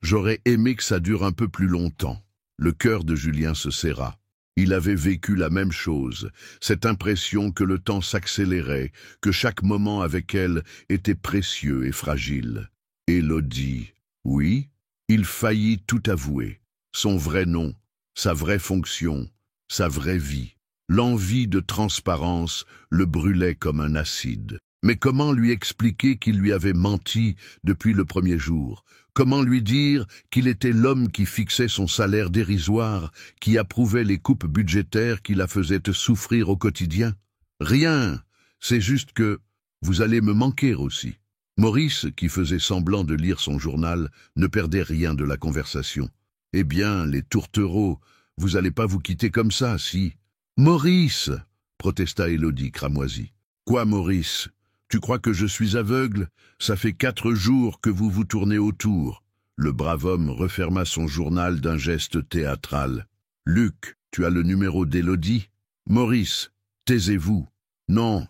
j'aurais aimé que ça dure un peu plus longtemps. » Le cœur de Julien se serra. Il avait vécu la même chose, cette impression que le temps s'accélérait, que chaque moment avec elle était précieux et fragile. Élodie, oui, il faillit tout avouer. Son vrai nom, sa vraie fonction, sa vraie vie. L'envie de transparence le brûlait comme un acide. Mais comment lui expliquer qu'il lui avait menti depuis le premier jour? Comment lui dire qu'il était l'homme qui fixait son salaire dérisoire, qui approuvait les coupes budgétaires qui la faisaient souffrir au quotidien? Rien, c'est juste que vous allez me manquer aussi. Maurice, qui faisait semblant de lire son journal, ne perdait rien de la conversation. Eh bien, les tourtereaux, vous allez pas vous quitter comme ça, si? Maurice, protesta Élodie cramoisie. Quoi, Maurice? Tu crois que je suis aveugle? Ça fait 4 jours que vous vous tournez autour. Le brave homme referma son journal d'un geste théâtral. Luc, tu as le numéro d'Élodie? Maurice, taisez-vous. Non,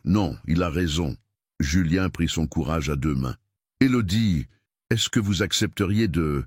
il a raison. Julien prit son courage à deux mains. « Élodie, est-ce que vous accepteriez de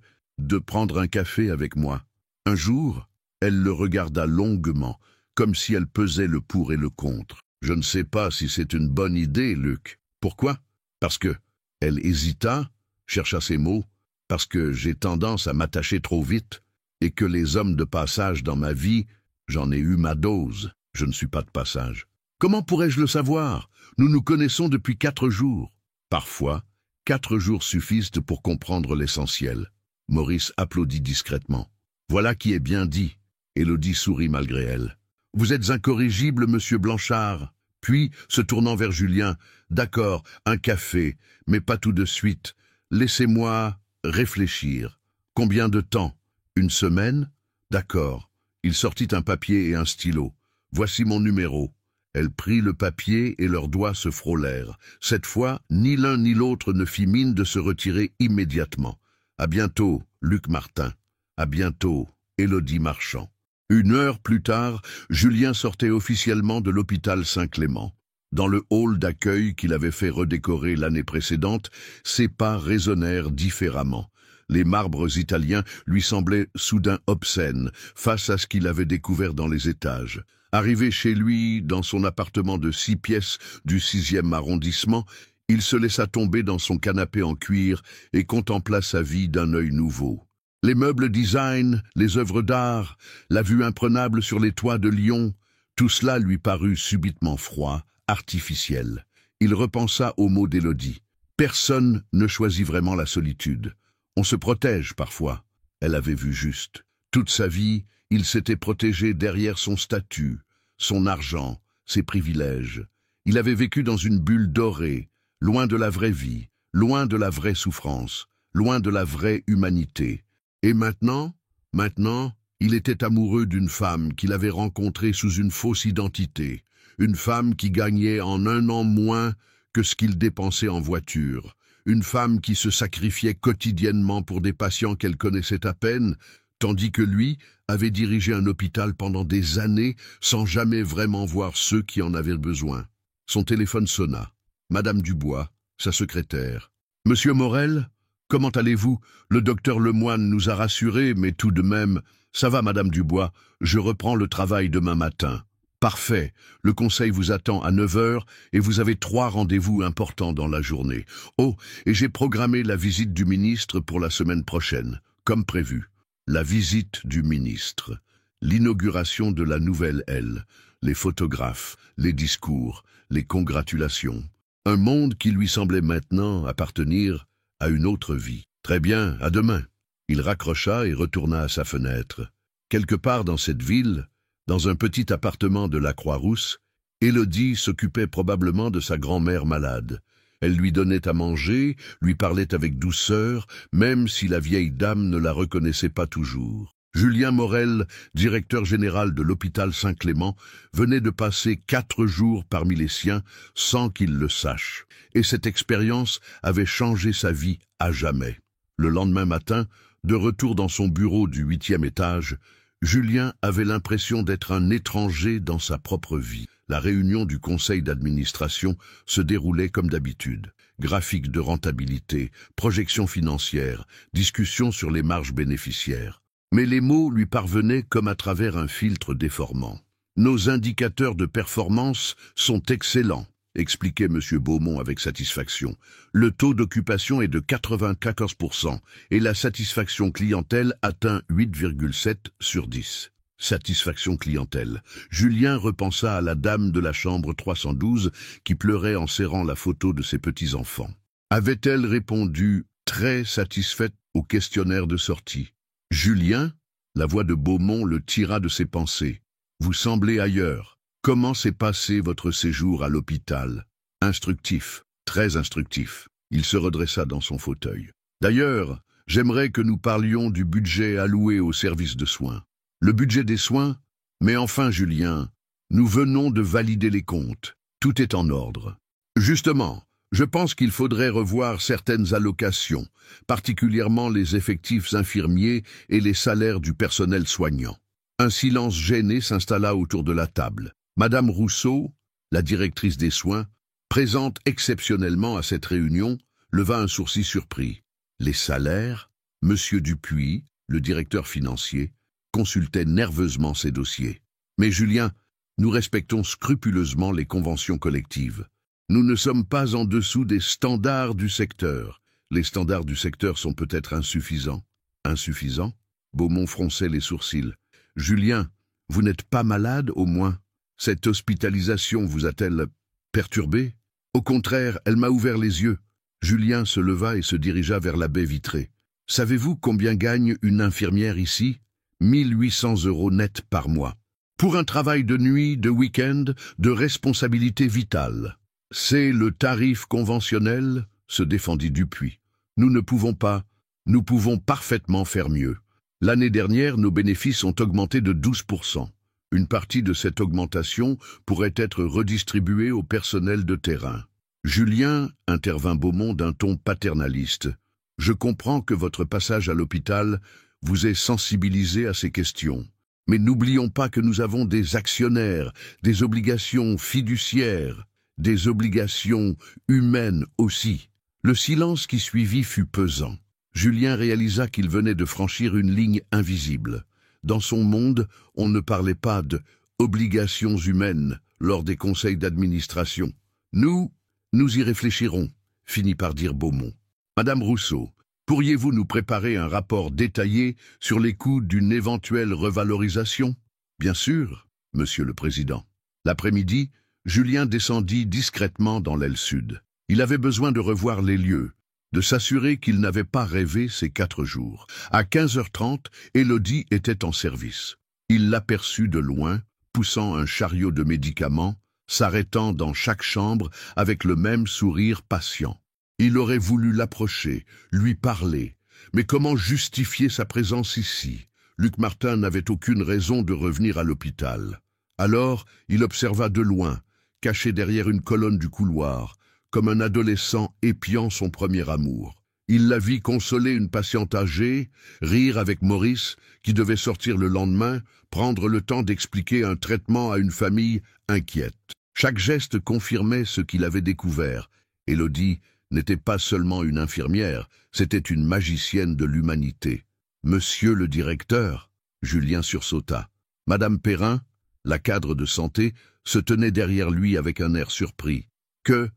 prendre un café avec moi ?» Un jour, elle le regarda longuement, comme si elle pesait le pour et le contre. « Je ne sais pas si c'est une bonne idée, Luc. »« Pourquoi ?»« Parce que... » Elle hésita, chercha ses mots. « Parce que j'ai tendance à m'attacher trop vite, et que les hommes de passage dans ma vie, j'en ai eu ma dose. Je ne suis pas de passage. »« Comment pourrais-je le savoir? Nous nous connaissons depuis 4 jours. » Parfois, 4 jours suffisent pour comprendre l'essentiel. Maurice applaudit discrètement. « Voilà qui est bien dit. » Élodie sourit malgré elle. « Vous êtes incorrigible, monsieur Blanchard. » Puis, se tournant vers Julien, « D'accord, un café, mais pas tout de suite. Laissez-moi réfléchir. Combien de temps? Une semaine? D'accord. » Il sortit un papier et un stylo. « Voici mon numéro. » Elle prit le papier et leurs doigts se frôlèrent. Cette fois, ni l'un ni l'autre ne fit mine de se retirer immédiatement. « À bientôt, Luc Martin. À bientôt, Élodie Marchand. » 1 heure plus tard, Julien sortait officiellement de l'hôpital Saint-Clément. Dans le hall d'accueil qu'il avait fait redécorer l'année précédente, ses pas résonnèrent différemment. Les marbres italiens lui semblaient soudain obscènes face à ce qu'il avait découvert dans les étages. Arrivé chez lui, dans son appartement de 6 pièces du 6e arrondissement, il se laissa tomber dans son canapé en cuir et contempla sa vie d'un œil nouveau. Les meubles design, les œuvres d'art, la vue imprenable sur les toits de Lyon, tout cela lui parut subitement froid, artificiel. Il repensa aux mots d'Élodie. Personne ne choisit vraiment la solitude. On se protège parfois. Elle avait vu juste. Toute sa vie, il s'était protégé derrière son statut, son argent, ses privilèges. Il avait vécu dans une bulle dorée, loin de la vraie vie, loin de la vraie souffrance, loin de la vraie humanité. Et maintenant, il était amoureux d'une femme qu'il avait rencontrée sous une fausse identité, une femme qui gagnait en 1 an moins que ce qu'il dépensait en voiture, une femme qui se sacrifiait quotidiennement pour des patients qu'elle connaissait à peine, tandis que lui avait dirigé un hôpital pendant des années sans jamais vraiment voir ceux qui en avaient besoin. Son téléphone sonna. Madame Dubois, sa secrétaire. « Monsieur Morel ? Comment allez-vous? Le docteur Lemoine nous a rassurés, mais tout de même... »« Ça va, Madame Dubois, je reprends le travail demain matin. »« Parfait, le conseil vous attend à 9 heures et vous avez 3 rendez-vous importants dans la journée. Oh, et j'ai programmé la visite du ministre pour la semaine prochaine, comme prévu. » La visite du ministre, l'inauguration de la nouvelle aile, les photographes, les discours, les congratulations. Un monde qui lui semblait maintenant appartenir à une autre vie. Très bien, à demain. Il raccrocha et retourna à sa fenêtre. Quelque part dans cette ville, dans un petit appartement de la Croix-Rousse, Élodie s'occupait probablement de sa grand-mère malade. Elle lui donnait à manger, lui parlait avec douceur, même si la vieille dame ne la reconnaissait pas toujours. Julien Morel, directeur général de l'hôpital Saint-Clément, venait de passer 4 jours parmi les siens sans qu'il le sache. Et cette expérience avait changé sa vie à jamais. Le lendemain matin, de retour dans son bureau du 8e étage, Julien avait l'impression d'être un étranger dans sa propre vie. La réunion du conseil d'administration se déroulait comme d'habitude. Graphique de rentabilité, projections financières, discussions sur les marges bénéficiaires. Mais les mots lui parvenaient comme à travers un filtre déformant. « Nos indicateurs de performance sont excellents », expliquait M. Beaumont avec satisfaction. « Le taux d'occupation est de 94% et la satisfaction clientèle atteint 8,7 sur 10. » Satisfaction clientèle. Julien repensa à la dame de la chambre 312 qui pleurait en serrant la photo de ses petits-enfants. Avait-elle répondu très satisfaite au questionnaire de sortie? Julien, la voix de Beaumont le tira de ses pensées. Vous semblez ailleurs. Comment s'est passé votre séjour à l'hôpital? Instructif, très instructif. Il se redressa dans son fauteuil. D'ailleurs, j'aimerais que nous parlions du budget alloué au service de soins. Le budget des soins? Mais enfin, Julien, nous venons de valider les comptes. Tout est en ordre. Justement, je pense qu'il faudrait revoir certaines allocations, particulièrement les effectifs infirmiers et les salaires du personnel soignant. Un silence gêné s'installa autour de la table. Madame Rousseau, la directrice des soins, présente exceptionnellement à cette réunion, leva un sourcil surpris. Les salaires, Monsieur Dupuis, le directeur financier, consultait nerveusement ses dossiers. Mais Julien, nous respectons scrupuleusement les conventions collectives. Nous ne sommes pas en dessous des standards du secteur. Les standards du secteur sont peut-être insuffisants. Insuffisants? Beaumont fronçait les sourcils. Julien, vous n'êtes pas malade au moins? Cette hospitalisation vous a-t-elle perturbé? Au contraire, elle m'a ouvert les yeux. Julien se leva et se dirigea vers la baie vitrée. Savez-vous combien gagne une infirmière ici? 1800 € net par mois. Pour un travail de nuit, de week-end, de responsabilité vitale. C'est le tarif conventionnel, se défendit Dupuis. Nous pouvons parfaitement faire mieux. L'année dernière, nos bénéfices ont augmenté de 12%. Une partie de cette augmentation pourrait être redistribuée au personnel de terrain. Julien, intervint Beaumont d'un ton paternaliste. Je comprends que votre passage à l'hôpital vous ait sensibilisé à ces questions. Mais n'oublions pas que nous avons des actionnaires, des obligations fiduciaires, des obligations humaines aussi. Le silence qui suivit fut pesant. Julien réalisa qu'il venait de franchir une ligne invisible. Dans son monde, on ne parlait pas de obligations humaines lors des conseils d'administration. Nous y réfléchirons, finit par dire Beaumont. Madame Rousseau, pourriez-vous nous préparer un rapport détaillé sur les coûts d'une éventuelle revalorisation? Bien sûr, Monsieur le Président. L'après-midi, Julien descendit discrètement dans l'aile sud. Il avait besoin de revoir les lieux, de s'assurer qu'il n'avait pas rêvé ces 4 jours. À 15h30, Élodie était en service. Il l'aperçut de loin, poussant un chariot de médicaments, s'arrêtant dans chaque chambre avec le même sourire patient. Il aurait voulu l'approcher, lui parler. Mais comment justifier sa présence ici? Luc Martin n'avait aucune raison de revenir à l'hôpital. Alors, il observa de loin, caché derrière une colonne du couloir, comme un adolescent épiant son premier amour. Il la vit consoler une patiente âgée, rire avec Maurice, qui devait sortir le lendemain, prendre le temps d'expliquer un traitement à une famille inquiète. Chaque geste confirmait ce qu'il avait découvert. Élodie n'était pas seulement une infirmière, c'était une magicienne de l'humanité. Monsieur le directeur, Julien sursauta. Madame Perrin, la cadre de santé, se tenait derrière lui avec un air surpris. Que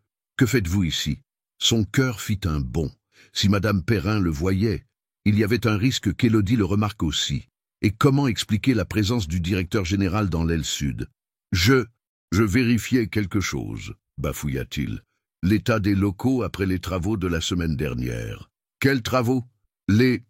faites-vous ici? Son cœur fit un bond. Si Madame Perrin le voyait, il y avait un risque qu'Élodie le remarque aussi. Et comment expliquer la présence du directeur général dans l'aile sud? Je vérifiais quelque chose, bafouilla-t-il. L'état des locaux après les travaux de la semaine dernière. Quels travaux? Les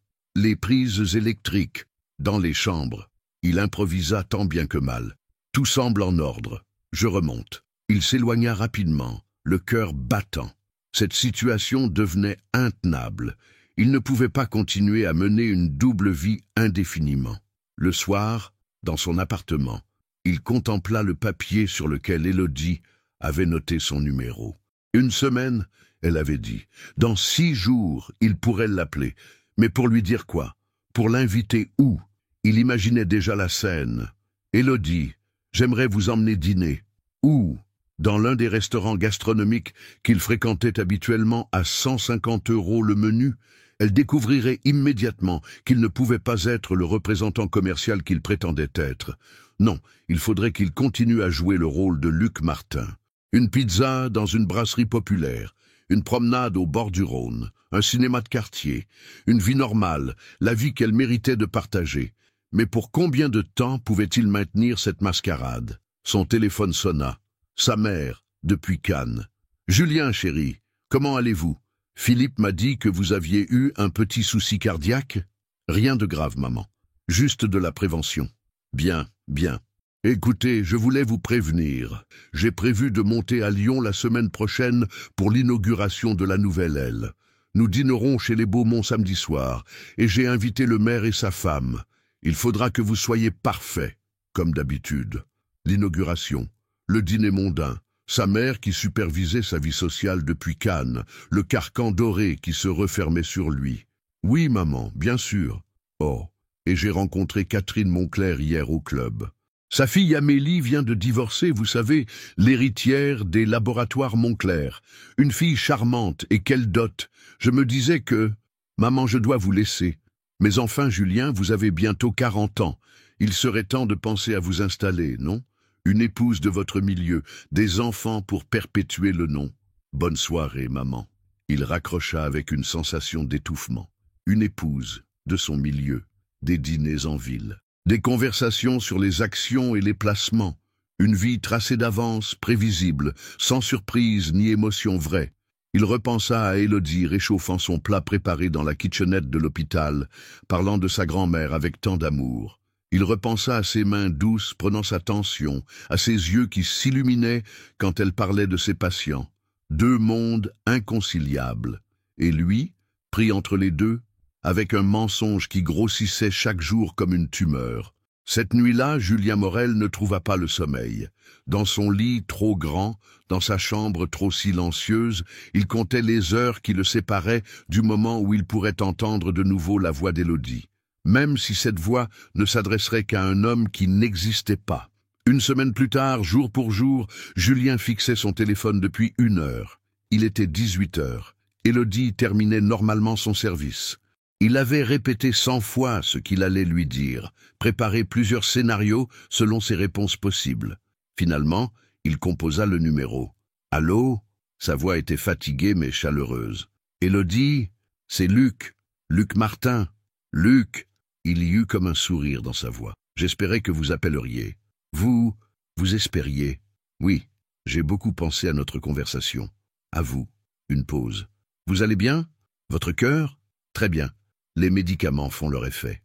prises électriques, dans les chambres. Il improvisa tant bien que mal. Tout semble en ordre. Je remonte. Il s'éloigna rapidement, le cœur battant. Cette situation devenait intenable. Il ne pouvait pas continuer à mener une double vie indéfiniment. Le soir, dans son appartement, il contempla le papier sur lequel Élodie avait noté son numéro. 1 semaine, elle avait dit. Dans 6 jours, il pourrait l'appeler. Mais pour lui dire quoi? Pour l'inviter où? Il imaginait déjà la scène. Élodie, j'aimerais vous emmener dîner. Où? Dans l'un des restaurants gastronomiques qu'il fréquentait habituellement à 150 € le menu. Elle découvrirait immédiatement qu'il ne pouvait pas être le représentant commercial qu'il prétendait être. Non, il faudrait qu'il continue à jouer le rôle de Luc Martin. Une pizza dans une brasserie populaire, une promenade au bord du Rhône, un cinéma de quartier, une vie normale, la vie qu'elle méritait de partager. Mais pour combien de temps pouvait-il maintenir cette mascarade? Son téléphone sonna. Sa mère, depuis Cannes. « Julien, chéri, comment allez-vous? Philippe m'a dit que vous aviez eu un petit souci cardiaque? Rien de grave, maman. Juste de la prévention. Bien, bien. Écoutez, je voulais vous prévenir. J'ai prévu de monter à Lyon la semaine prochaine pour l'inauguration de la nouvelle aile. Nous dînerons chez les Beaumont samedi soir, et j'ai invité le maire et sa femme. Il faudra que vous soyez parfaits, comme d'habitude. L'inauguration, le dîner mondain, sa mère qui supervisait sa vie sociale depuis Cannes, le carcan doré qui se refermait sur lui. Oui, maman, bien sûr. Oh, et j'ai rencontré Catherine Moncler hier au club. Sa fille Amélie vient de divorcer, vous savez, l'héritière des laboratoires Montclair. Une fille charmante, et quelle dot. Je me disais que... Maman, je dois vous laisser. Mais enfin, Julien, vous avez bientôt 40 ans. Il serait temps de penser à vous installer, non? Une épouse de votre milieu, des enfants pour perpétuer le nom. Bonne soirée, maman. Il raccrocha avec une sensation d'étouffement. Une épouse, de son milieu, des dîners en ville, des conversations sur les actions et les placements, une vie tracée d'avance, prévisible, sans surprise ni émotion vraie. Il repensa à Élodie réchauffant son plat préparé dans la kitchenette de l'hôpital, parlant de sa grand-mère avec tant d'amour. Il repensa à ses mains douces prenant sa tension, à ses yeux qui s'illuminaient quand elle parlait de ses patients. Deux mondes inconciliables. Et lui, pris entre les deux, avec un mensonge qui grossissait chaque jour comme une tumeur. Cette nuit-là, Julien Morel ne trouva pas le sommeil. Dans son lit trop grand, dans sa chambre trop silencieuse, il comptait les heures qui le séparaient du moment où il pourrait entendre de nouveau la voix d'Élodie. Même si cette voix ne s'adresserait qu'à un homme qui n'existait pas. Une semaine plus tard, jour pour jour, Julien fixait son téléphone depuis 1 heure. Il était 18 heures. Élodie terminait normalement son service. Il avait répété 100 fois ce qu'il allait lui dire, préparé plusieurs scénarios selon ses réponses possibles. Finalement, il composa le numéro. « Allô ?» Sa voix était fatiguée mais chaleureuse. « Élodie, c'est Luc. Luc Martin. Luc !» Il y eut comme un sourire dans sa voix. « J'espérais que vous appelleriez. »« Vous espériez. »« Oui, j'ai beaucoup pensé à notre conversation. À vous. » Une pause. « Vous allez bien? Votre cœur? Très bien. Les médicaments font leur effet. »«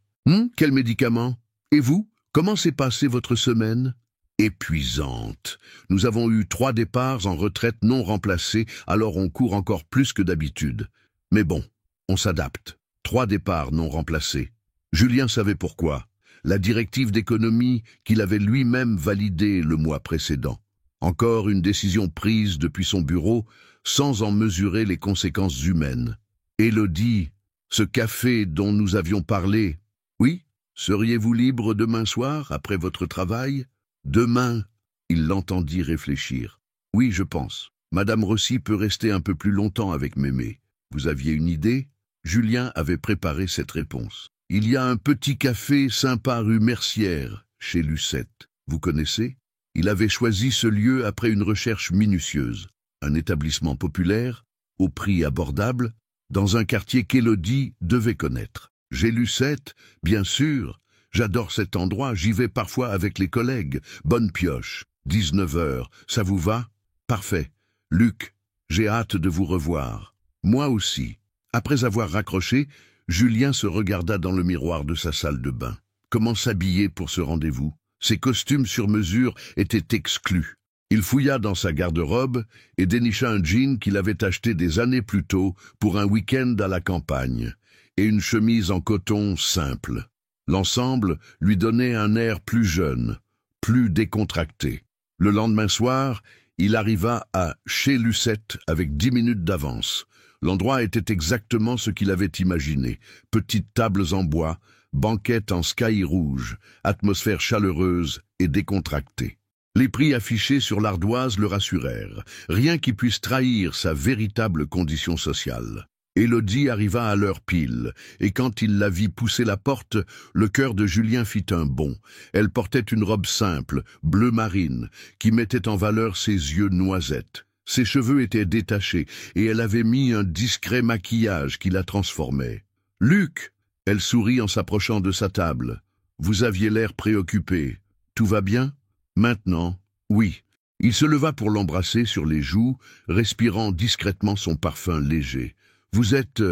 Quels médicaments? Et vous? Comment s'est passée votre semaine? » Épuisante. Nous avons eu 3 départs en retraite non remplacés, alors on court encore plus que d'habitude. Mais bon, on s'adapte. 3 départs non remplacés. Julien savait pourquoi. La directive d'économie qu'il avait lui-même validée le mois précédent. Encore une décision prise depuis son bureau, sans en mesurer les conséquences humaines. Élodie, ce café dont nous avions parlé, oui, seriez-vous libre demain soir, après votre travail? Demain, il l'entendit réfléchir. Oui, je pense. Madame Rossi peut rester un peu plus longtemps avec Mémé. Vous aviez une idée? Julien avait préparé cette réponse. Il y a un petit café sympa rue Mercière, chez Lucette. Vous connaissez? Il avait choisi ce lieu après une recherche minutieuse. Un établissement populaire, au prix abordable, dans un quartier qu'Élodie devait connaître. J'ai Lucette, bien sûr. J'adore cet endroit, j'y vais parfois avec les collègues. Bonne pioche. 19 heures, ça vous va? Parfait. Luc, j'ai hâte de vous revoir. Moi aussi. Après avoir raccroché, Julien se regarda dans le miroir de sa salle de bain. Comment s'habiller pour ce rendez-vous? Ses costumes sur mesure étaient exclus. Il fouilla dans sa garde-robe et dénicha un jean qu'il avait acheté des années plus tôt pour un week-end à la campagne, et une chemise en coton simple. L'ensemble lui donnait un air plus jeune, plus décontracté. Le lendemain soir, il arriva à chez Lucette avec 10 minutes d'avance. L'endroit était exactement ce qu'il avait imaginé. Petites tables en bois, banquette en sky rouge, atmosphère chaleureuse et décontractée. Les prix affichés sur l'ardoise le rassurèrent, rien qui puisse trahir sa véritable condition sociale. Élodie arriva à l'heure pile, et quand il la vit pousser la porte, le cœur de Julien fit un bond. Elle portait une robe simple, bleu marine, qui mettait en valeur ses yeux noisettes. Ses cheveux étaient détachés, et elle avait mis un discret maquillage qui la transformait. « Luc !» Elle sourit en s'approchant de sa table. « Vous aviez l'air préoccupé. Tout va bien ?»« Maintenant, oui. » Il se leva pour l'embrasser sur les joues, respirant discrètement son parfum léger. « Vous êtes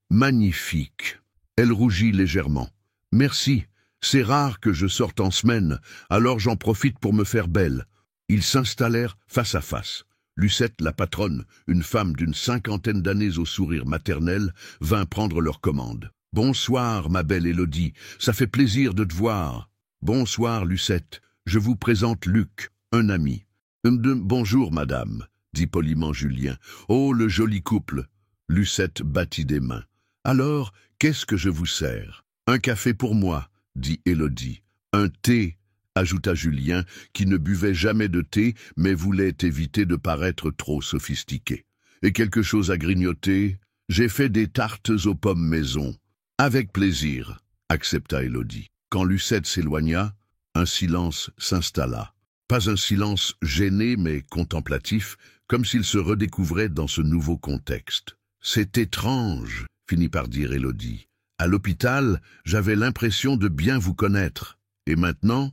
magnifique. » Elle rougit légèrement. « Merci. C'est rare que je sorte en semaine, alors j'en profite pour me faire belle. » Ils s'installèrent face à face. Lucette, la patronne, une femme d'une 50aine d'années au sourire maternel, vint prendre leur commande. « Bonsoir, ma belle Élodie, ça fait plaisir de te voir. »« Bonsoir, Lucette. Je vous présente Luc, un ami. »« Bonjour, madame, » dit poliment Julien. « Oh, le joli couple !» Lucette battit des mains. « Alors, qu'est-ce que je vous sers ?»« Un café pour moi, » dit Élodie. « Un thé, ajouta Julien, qui ne buvait jamais de thé, mais voulait éviter de paraître trop sophistiqué. Et quelque chose à grignoter? J'ai fait des tartes aux pommes maison. Avec plaisir, accepta Élodie. Quand Lucette s'éloigna, un silence s'installa. Pas un silence gêné, mais contemplatif, comme s'il se redécouvrait dans ce nouveau contexte. C'est étrange, finit par dire Élodie. À l'hôpital, j'avais l'impression de bien vous connaître. Et maintenant,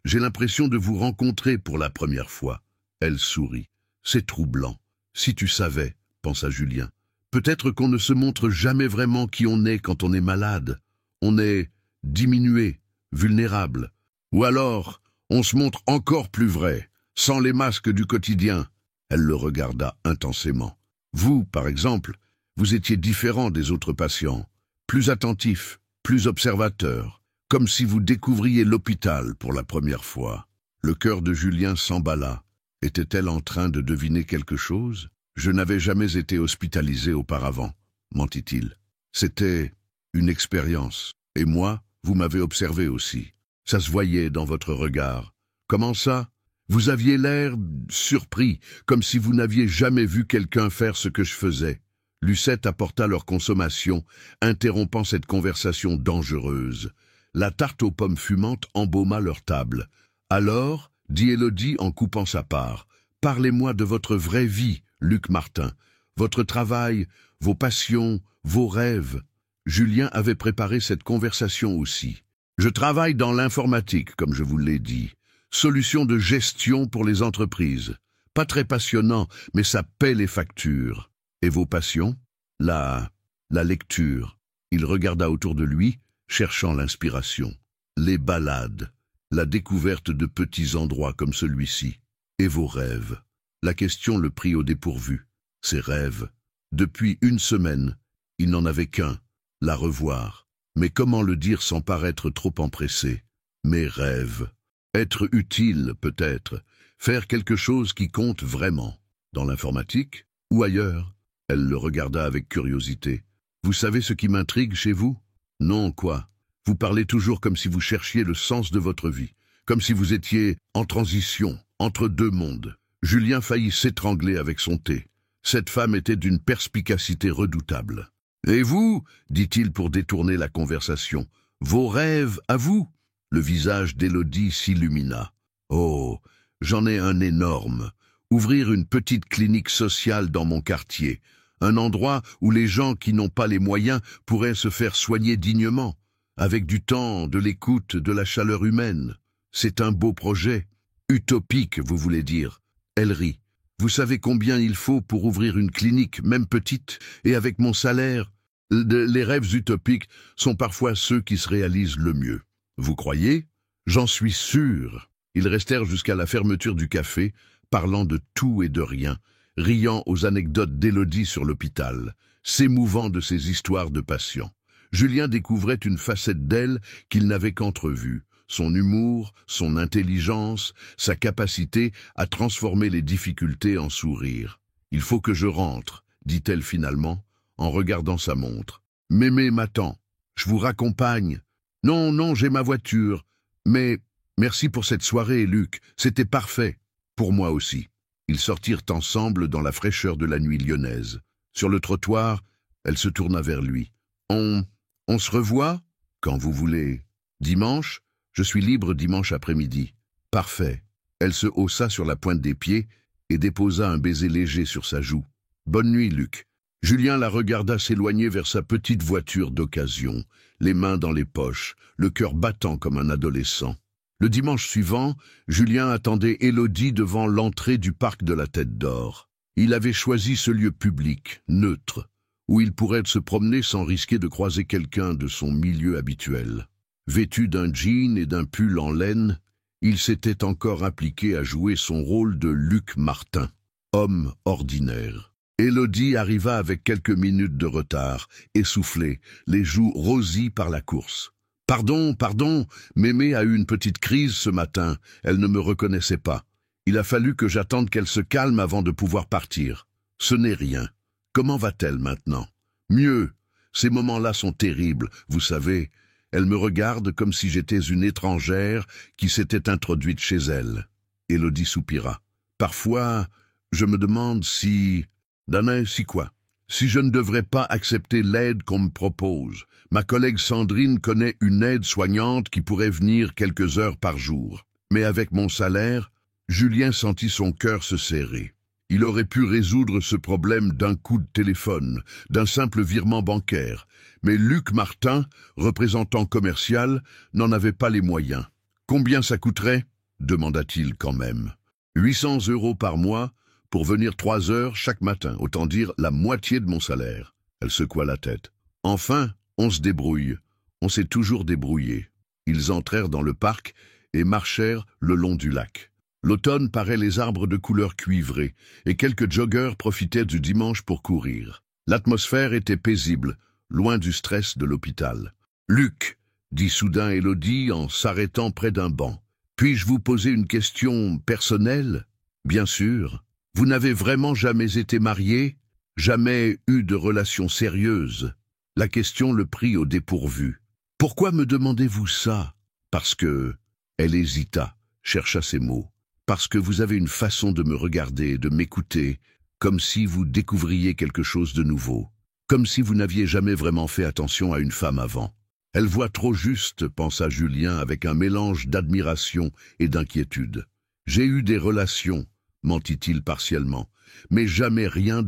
j'ai l'impression de vous rencontrer pour la première fois. Elle sourit. C'est troublant. Si tu savais, pensa Julien. Peut-être qu'on ne se montre jamais vraiment qui on est quand on est malade. On est diminué, vulnérable. Ou alors, on se montre encore plus vrai, sans les masques du quotidien. Elle le regarda intensément. Vous, par exemple, vous étiez différent des autres patients, plus attentif, plus observateur, comme si vous découvriez l'hôpital pour la première fois. Le cœur de Julien s'emballa. Était-elle en train de deviner quelque chose? Je n'avais jamais été hospitalisé auparavant, mentit-il. C'était une expérience. Et moi, vous m'avez observé aussi. Ça se voyait dans votre regard. Comment ça? Vous aviez l'air surpris, comme si vous n'aviez jamais vu quelqu'un faire ce que je faisais. Lucette apporta leur consommation, interrompant cette conversation dangereuse. La tarte aux pommes fumantes embauma leur table. Alors, dit Élodie en coupant sa part, parlez-moi de votre vraie vie, Luc Martin. Votre travail, vos passions, vos rêves. Julien avait préparé cette conversation aussi. Je travaille dans l'informatique, comme je vous l'ai dit. Solution de gestion pour les entreprises. Pas très passionnant, mais ça paie les factures. Et vos passions? La lecture. Il regarda autour de lui, cherchant l'inspiration. Les balades. La découverte de petits endroits comme celui-ci. Et vos rêves? La question le prit au dépourvu. Ses rêves. Depuis une semaine, il n'en avait qu'un. La revoir. Mais comment le dire sans paraître trop empressé? Mes rêves. Être utile, peut-être. Faire quelque chose qui compte vraiment. Dans l'informatique? Ou ailleurs? Elle le regarda avec curiosité. Vous savez ce qui m'intrigue chez vous? Non, quoi? Vous parlez toujours comme si vous cherchiez le sens de votre vie. Comme si vous étiez en transition, entre deux mondes. Julien faillit s'étrangler avec son thé. Cette femme était d'une perspicacité redoutable. Et vous? Dit-il pour détourner la conversation. Vos rêves à vous? Le visage d'Élodie s'illumina. Oh, j'en ai un énorme. Ouvrir une petite clinique sociale dans mon quartier. Un endroit où les gens qui n'ont pas les moyens pourraient se faire soigner dignement. Avec du temps, de l'écoute, de la chaleur humaine. C'est un beau projet. Utopique, vous voulez dire. Elle rit. Vous savez combien il faut pour ouvrir une clinique, même petite, et avec mon salaire? Les rêves utopiques sont parfois ceux qui se réalisent le mieux. Vous croyez? J'en suis sûr. Ils restèrent jusqu'à la fermeture du café, parlant de tout et de rien, riant aux anecdotes d'Élodie sur l'hôpital, s'émouvant de ses histoires de patients. Julien découvrait une facette d'elle qu'il n'avait qu'entrevue, son humour, son intelligence, sa capacité à transformer les difficultés en sourires. « Il faut que je rentre », dit-elle finalement, en regardant sa montre. « Mémé m'attend. Je vous raccompagne. »« Non, non, j'ai ma voiture. Mais merci pour cette soirée, Luc. C'était parfait. Pour moi aussi. » Ils sortirent ensemble dans la fraîcheur de la nuit lyonnaise. Sur le trottoir, elle se tourna vers lui. « On se revoit? Quand vous voulez. Dimanche? Je suis libre dimanche après-midi. » « Parfait. » Elle se haussa sur la pointe des pieds et déposa un baiser léger sur sa joue. « Bonne nuit, Luc. » Julien la regarda s'éloigner vers sa petite voiture d'occasion, les mains dans les poches, le cœur battant comme un adolescent. Le dimanche suivant, Julien attendait Élodie devant l'entrée du parc de la Tête d'Or. Il avait choisi ce lieu public, neutre, où il pourrait se promener sans risquer de croiser quelqu'un de son milieu habituel. Vêtu d'un jean et d'un pull en laine, il s'était encore appliqué à jouer son rôle de Luc Martin, homme ordinaire. Élodie arriva avec quelques minutes de retard, essoufflée, les joues rosies par la course. « Pardon, Mémé a eu une petite crise ce matin, elle ne me reconnaissait pas. Il a fallu que j'attende qu'elle se calme avant de pouvoir partir. Ce n'est rien. Comment va-t-elle maintenant? Mieux. Ces moments-là sont terribles, vous savez. Elle me regarde comme si j'étais une étrangère qui s'était introduite chez elle. Élodie soupira. Parfois, je me demande si... Danae, si quoi? Si je ne devrais pas accepter l'aide qu'on me propose. Ma collègue Sandrine connaît une aide-soignante qui pourrait venir quelques heures par jour. Mais avec mon salaire, Julien sentit son cœur se serrer. Il aurait pu résoudre ce problème d'un coup de téléphone, d'un simple virement bancaire. Mais Luc Martin, représentant commercial, n'en avait pas les moyens. « Combien ça coûterait ?» demanda-t-il quand même. 800 € par mois pour venir 3 heures chaque matin, autant dire la moitié de mon salaire. Elle secoua la tête. Enfin, on se débrouille. On s'est toujours débrouillé. Ils entrèrent dans le parc et marchèrent le long du lac. L'automne parait les arbres de couleur cuivrée et quelques joggeurs profitaient du dimanche pour courir. L'atmosphère était paisible, loin du stress de l'hôpital. « Luc, » dit soudain Élodie en s'arrêtant près d'un banc. « Puis-je vous poser une question personnelle ?»« Bien sûr. Vous n'avez vraiment jamais été marié? Jamais eu de relation sérieuse ?» La question le prit au dépourvu. « Pourquoi me demandez-vous ça ?»« Parce que... » Elle hésita, chercha ses mots. « Parce que vous avez une façon de me regarder, de m'écouter, comme si vous découvriez quelque chose de nouveau. Comme si vous n'aviez jamais vraiment fait attention à une femme avant. » « Elle voit trop juste, » pensa Julien avec un mélange d'admiration et d'inquiétude. « J'ai eu des relations, » mentit-il partiellement, « mais jamais rien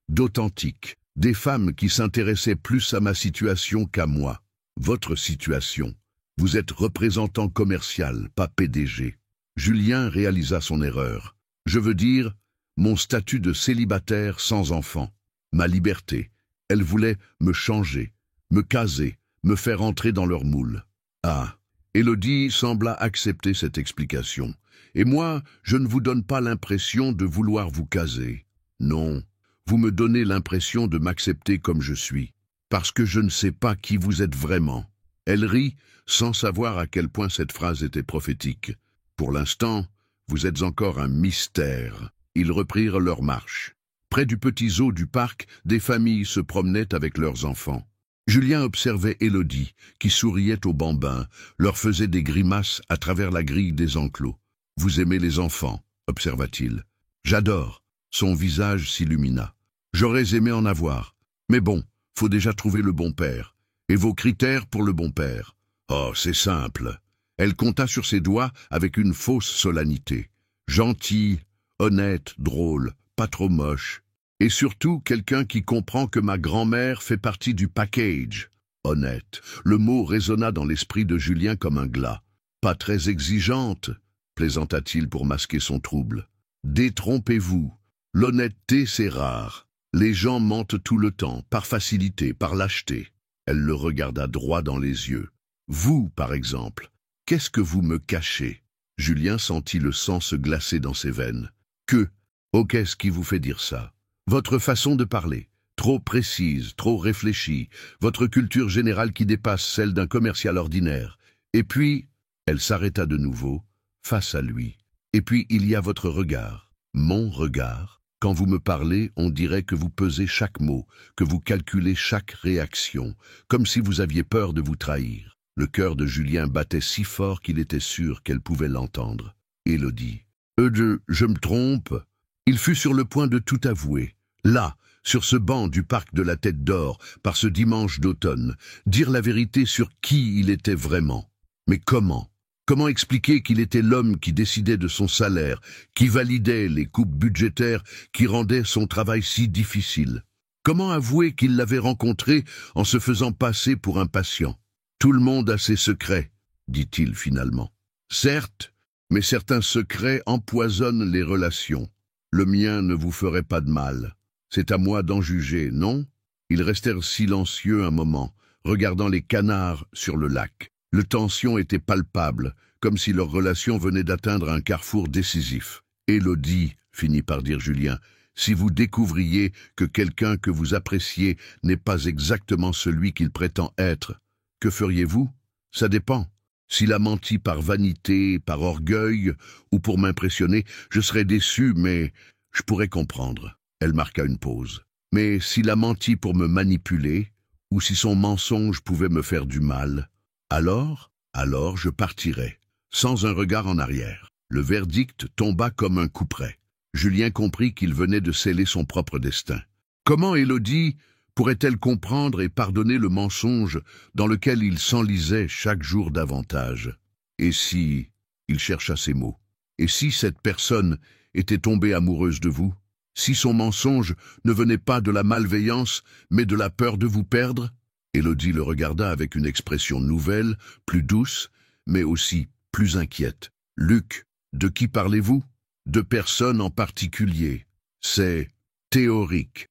d'authentique. Des femmes qui s'intéressaient plus à ma situation qu'à moi. Votre situation. Vous êtes représentant commercial, pas PDG. » Julien réalisa son erreur. « Je veux dire, mon statut de célibataire sans enfant. Ma liberté. Elle voulait me changer, me caser, me faire entrer dans leur moule. » Ah, Élodie sembla accepter cette explication. « Et moi, je ne vous donne pas l'impression de vouloir vous caser. Non, vous me donnez l'impression de m'accepter comme je suis, parce que je ne sais pas qui vous êtes vraiment. » Elle rit, sans savoir à quel point cette phrase était prophétique. « Pour l'instant, vous êtes encore un mystère. » Ils reprirent leur marche. Près du petit zoo du parc, des familles se promenaient avec leurs enfants. Julien observait Élodie, qui souriait aux bambins, leur faisait des grimaces à travers la grille des enclos. « Vous aimez les enfants » observa-t-il. « J'adore. » Son visage s'illumina. « J'aurais aimé en avoir. Mais bon, faut déjà trouver le bon père. Et vos critères pour le bon père? » « Oh, c'est simple. » Elle compta sur ses doigts avec une fausse solennité. « Gentil, honnête, drôle, pas trop moche. Et surtout, quelqu'un qui comprend que ma grand-mère fait partie du package. Honnête. » Le mot résonna dans l'esprit de Julien comme un glas. « Pas très exigeante, » plaisanta-t-il pour masquer son trouble. « Détrompez-vous. L'honnêteté, c'est rare. Les gens mentent tout le temps, par facilité, par lâcheté. » Elle le regarda droit dans les yeux. « Vous, par exemple, qu'est-ce que vous me cachez ?» Julien sentit le sang se glacer dans ses veines. « Que? Oh, qu'est-ce qui vous fait dire ça? Votre façon de parler, trop précise, trop réfléchie, votre culture générale qui dépasse celle d'un commercial ordinaire. Et puis, elle s'arrêta de nouveau, face à lui. Et puis il y a votre regard, mon regard. Quand vous me parlez, on dirait que vous pesez chaque mot, que vous calculez chaque réaction, comme si vous aviez peur de vous trahir. » Le cœur de Julien battait si fort qu'il était sûr qu'elle pouvait l'entendre. Élodie. « Je me trompe ?» Il fut sur le point de tout avouer. Là, sur ce banc du parc de la Tête d'Or, par ce dimanche d'automne, dire la vérité sur qui il était vraiment. Mais comment? Comment expliquer qu'il était l'homme qui décidait de son salaire, qui validait les coupes budgétaires qui rendaient son travail si difficile? Comment avouer qu'il l'avait rencontré en se faisant passer pour un patient? « Tout le monde a ses secrets, » dit-il finalement. « Certes, mais certains secrets empoisonnent les relations. Le mien ne vous ferait pas de mal. C'est à moi d'en juger, non ?» Ils restèrent silencieux un moment, regardant les canards sur le lac. Le tension était palpable, comme si leur relation venait d'atteindre un carrefour décisif. « Élodie, » finit par dire Julien, « si vous découvriez que quelqu'un que vous appréciez n'est pas exactement celui qu'il prétend être, que feriez-vous? Ça dépend. S'il a menti par vanité, par orgueil, ou pour m'impressionner, je serais déçu, mais je pourrais comprendre. » Elle marqua une pause. « Mais s'il a menti pour me manipuler, ou si son mensonge pouvait me faire du mal, Alors je partirai, sans un regard en arrière. Le verdict tomba comme un couperet. Julien comprit qu'il venait de sceller son propre destin. Comment Élodie pourrait-elle comprendre et pardonner le mensonge dans lequel il s'enlisait chaque jour davantage? Et si, il chercha ses mots, et si cette personne était tombée amoureuse de vous? Si son mensonge ne venait pas de la malveillance, mais de la peur de vous perdre? Élodie le regarda avec une expression nouvelle, plus douce, mais aussi plus inquiète. Luc, de qui parlez-vous? De personne en particulier. C'est théorique.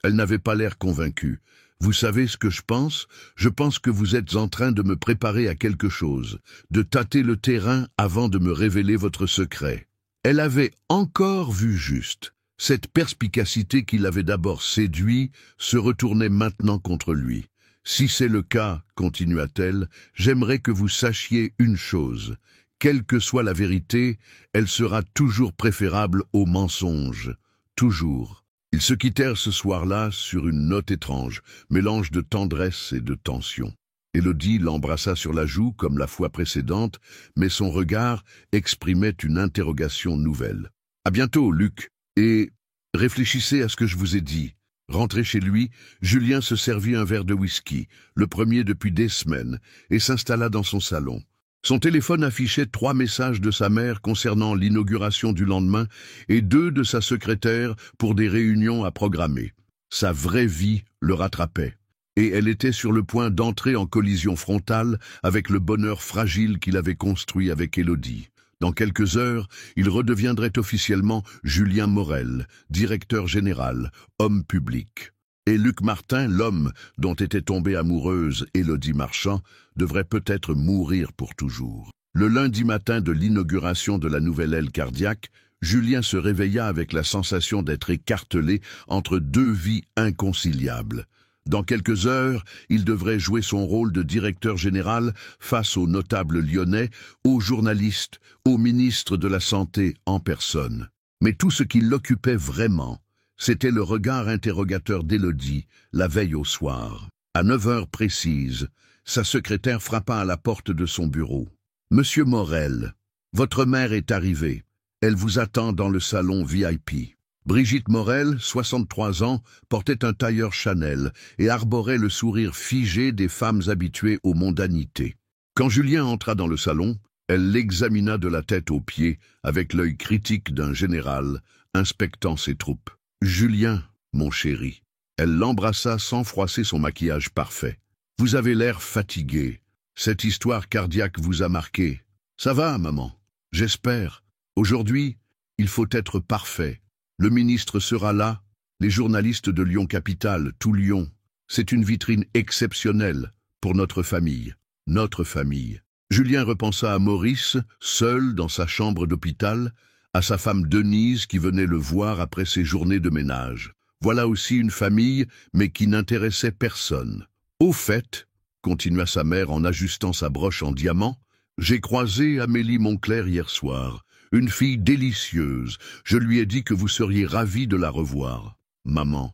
Elle n'avait pas l'air convaincue. Vous savez ce que je pense? Je pense que vous êtes en train de me préparer à quelque chose, de tâter le terrain avant de me révéler votre secret. Elle avait encore vu juste. Cette perspicacité qui l'avait d'abord séduit se retournait maintenant contre lui. Si c'est le cas, continua-t-elle, j'aimerais que vous sachiez une chose. Quelle que soit la vérité, elle sera toujours préférable au mensonge. Toujours. Ils se quittèrent ce soir-là sur une note étrange, mélange de tendresse et de tension. Élodie l'embrassa sur la joue comme la fois précédente, mais son regard exprimait une interrogation nouvelle. « À bientôt, Luc, et réfléchissez à ce que je vous ai dit. » Rentré chez lui, Julien se servit un verre de whisky, le premier depuis des semaines, et s'installa dans son salon. Son téléphone affichait 3 messages de sa mère concernant l'inauguration du lendemain et 2 de sa secrétaire pour des réunions à programmer. Sa vraie vie le rattrapait, et elle était sur le point d'entrer en collision frontale avec le bonheur fragile qu'il avait construit avec Élodie. Dans quelques heures, il redeviendrait officiellement Julien Morel, directeur général, homme public. Et Luc Martin, l'homme dont était tombée amoureuse Élodie Marchand, devrait peut-être mourir pour toujours. Le lundi matin de l'inauguration de la nouvelle aile cardiaque, Julien se réveilla avec la sensation d'être écartelé entre 2 vies inconciliables. Dans quelques heures, il devrait jouer son rôle de directeur général face aux notables lyonnais, aux journalistes, aux ministres de la Santé en personne. Mais tout ce qui l'occupait vraiment, c'était le regard interrogateur d'Élodie, la veille au soir. À 9 heures précises, sa secrétaire frappa à la porte de son bureau. « Monsieur Morel, votre mère est arrivée. Elle vous attend dans le salon VIP. » Brigitte Morel, 63 ans, portait un tailleur Chanel et arborait le sourire figé des femmes habituées aux mondanités. Quand Julien entra dans le salon, elle l'examina de la tête aux pieds avec l'œil critique d'un général inspectant ses troupes. « Julien, mon chéri. » Elle l'embrassa sans froisser son maquillage parfait. « Vous avez l'air fatigué. Cette histoire cardiaque vous a marqué. Ça va, maman? J'espère. Aujourd'hui, il faut être parfait. Le ministre sera là, les journalistes de Lyon-Capitale, tout Lyon. C'est une vitrine exceptionnelle pour notre famille. Notre famille. » Julien repensa à Maurice, seul dans sa chambre d'hôpital, à sa femme Denise qui venait le voir après ses journées de ménage. Voilà aussi une famille, mais qui n'intéressait personne. « Au fait, » continua sa mère en ajustant sa broche en diamant, « j'ai croisé Amélie Moncler hier soir. Une fille délicieuse. Je lui ai dit que vous seriez ravis de la revoir. » Maman.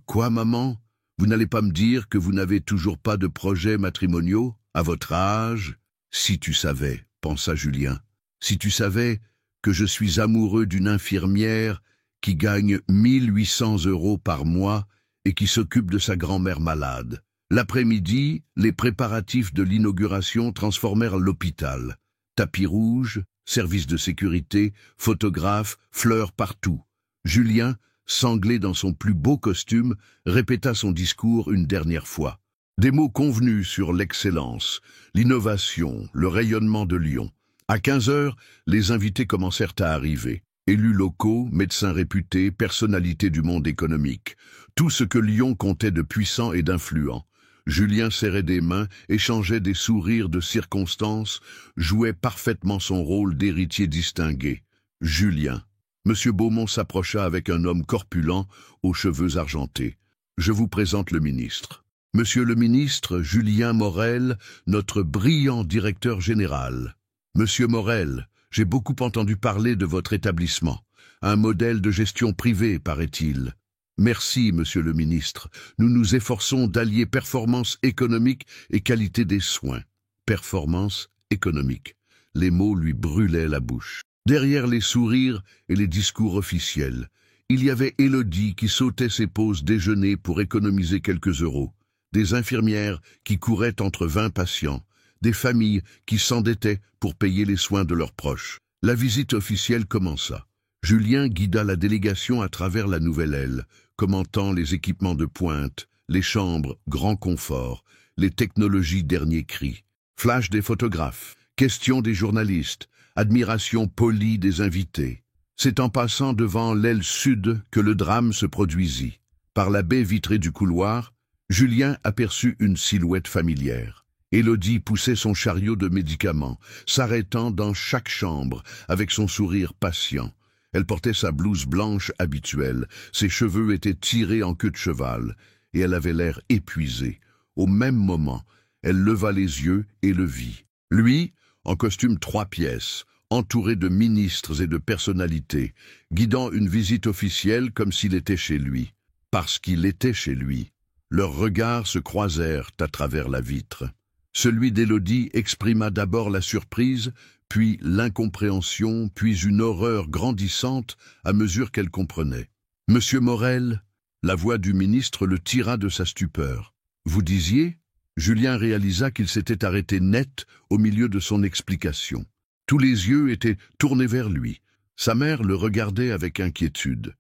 Quoi, maman? Vous n'allez pas me dire que vous n'avez toujours pas de projets matrimoniaux à votre âge? Si tu savais, pensa Julien, si tu savais que je suis amoureux d'une infirmière qui gagne 1800 € par mois et qui s'occupe de sa grand-mère malade. L'après-midi, les préparatifs de l'inauguration transformèrent l'hôpital. Tapis rouge, service de sécurité, photographes, fleurs partout. Julien, sanglé dans son plus beau costume, répéta son discours une dernière fois. Des mots convenus sur l'excellence, l'innovation, le rayonnement de Lyon. À 15 heures, les invités commencèrent à arriver. Élus locaux, médecins réputés, personnalités du monde économique. Tout ce que Lyon comptait de puissant et d'influent. Julien serrait des mains, échangeait des sourires de circonstance, jouait parfaitement son rôle d'héritier distingué. Julien. Monsieur Beaumont s'approcha avec un homme corpulent, aux cheveux argentés. « Je vous présente le ministre. Monsieur le ministre, Julien Morel, notre brillant directeur général. Monsieur Morel, j'ai beaucoup entendu parler de votre établissement. Un modèle de gestion privée, paraît-il. Merci, monsieur le ministre. Nous nous efforçons d'allier performance économique et qualité des soins. Performance économique. Les mots lui brûlaient la bouche. Derrière les sourires et les discours officiels, il y avait Élodie qui sautait ses pauses déjeuner pour économiser quelques euros, des infirmières qui couraient entre 20 patients, des familles qui s'endettaient pour payer les soins de leurs proches. La visite officielle commença. Julien guida la délégation à travers la nouvelle aile, commentant les équipements de pointe, les chambres grand confort, les technologies dernier cri, flash des photographes, questions des journalistes, admiration polie des invités. C'est en passant devant l'aile sud que le drame se produisit. Par la baie vitrée du couloir, Julien aperçut une silhouette familière. Élodie poussait son chariot de médicaments, s'arrêtant dans chaque chambre avec son sourire patient. Elle portait sa blouse blanche habituelle, ses cheveux étaient tirés en queue de cheval, et elle avait l'air épuisée. Au même moment, elle leva les yeux et le vit. Lui, en costume 3 pièces, entouré de ministres et de personnalités, guidant une visite officielle comme s'il était chez lui. Parce qu'il était chez lui. Leurs regards se croisèrent à travers la vitre. Celui d'Élodie exprima d'abord la surprise, puis l'incompréhension, puis une horreur grandissante à mesure qu'elle comprenait. « Monsieur Morel ?» La voix du ministre le tira de sa stupeur. « Vous disiez ?» Julien réalisa qu'il s'était arrêté net au milieu de son explication. Tous les yeux étaient tournés vers lui. Sa mère le regardait avec inquiétude.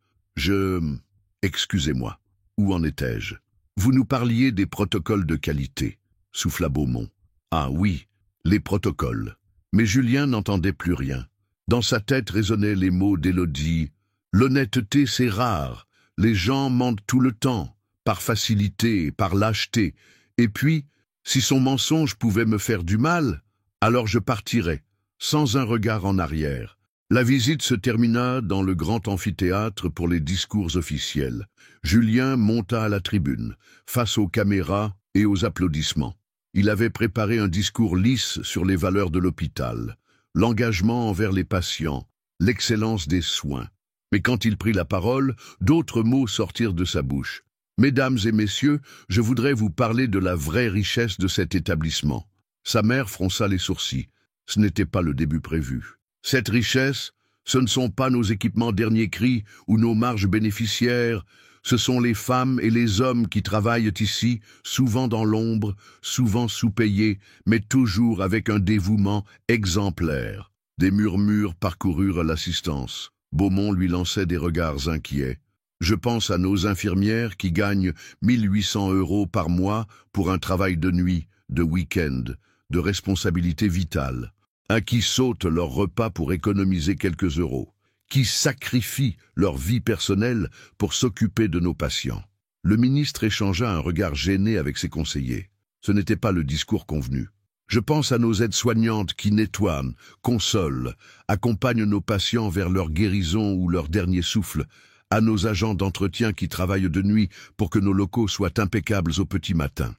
« Excusez-moi, où en étais-je ?»« Vous nous parliez des protocoles de qualité, » souffla Beaumont. « Ah oui, les protocoles. » Mais Julien n'entendait plus rien. Dans sa tête résonnaient les mots d'Élodie. « L'honnêteté, c'est rare. Les gens mentent tout le temps, par facilité, par lâcheté. Et puis, si son mensonge pouvait me faire du mal, alors je partirais, sans un regard en arrière. » La visite se termina dans le grand amphithéâtre pour les discours officiels. Julien monta à la tribune, face aux caméras et aux applaudissements. Il avait préparé un discours lisse sur les valeurs de l'hôpital, l'engagement envers les patients, l'excellence des soins. Mais quand il prit la parole, d'autres mots sortirent de sa bouche. « Mesdames et messieurs, je voudrais vous parler de la vraie richesse de cet établissement. » Sa mère fronça les sourcils. Ce n'était pas le début prévu. Cette richesse, ce ne sont pas nos équipements dernier cri ou nos marges bénéficiaires, ce sont les femmes et les hommes qui travaillent ici, souvent dans l'ombre, souvent sous-payés, mais toujours avec un dévouement exemplaire. Des murmures parcoururent l'assistance. Beaumont lui lançait des regards inquiets. « Je pense à nos infirmières qui gagnent 1800 € par mois pour un travail de nuit, de week-end, de responsabilité vitale. À qui sautent leurs repas pour économiser quelques euros, qui sacrifient leur vie personnelle pour s'occuper de nos patients. » Le ministre échangea un regard gêné avec ses conseillers. Ce n'était pas le discours convenu. « Je pense à nos aides-soignantes qui nettoient, consolent, accompagnent nos patients vers leur guérison ou leur dernier souffle, à nos agents d'entretien qui travaillent de nuit pour que nos locaux soient impeccables au petit matin. »«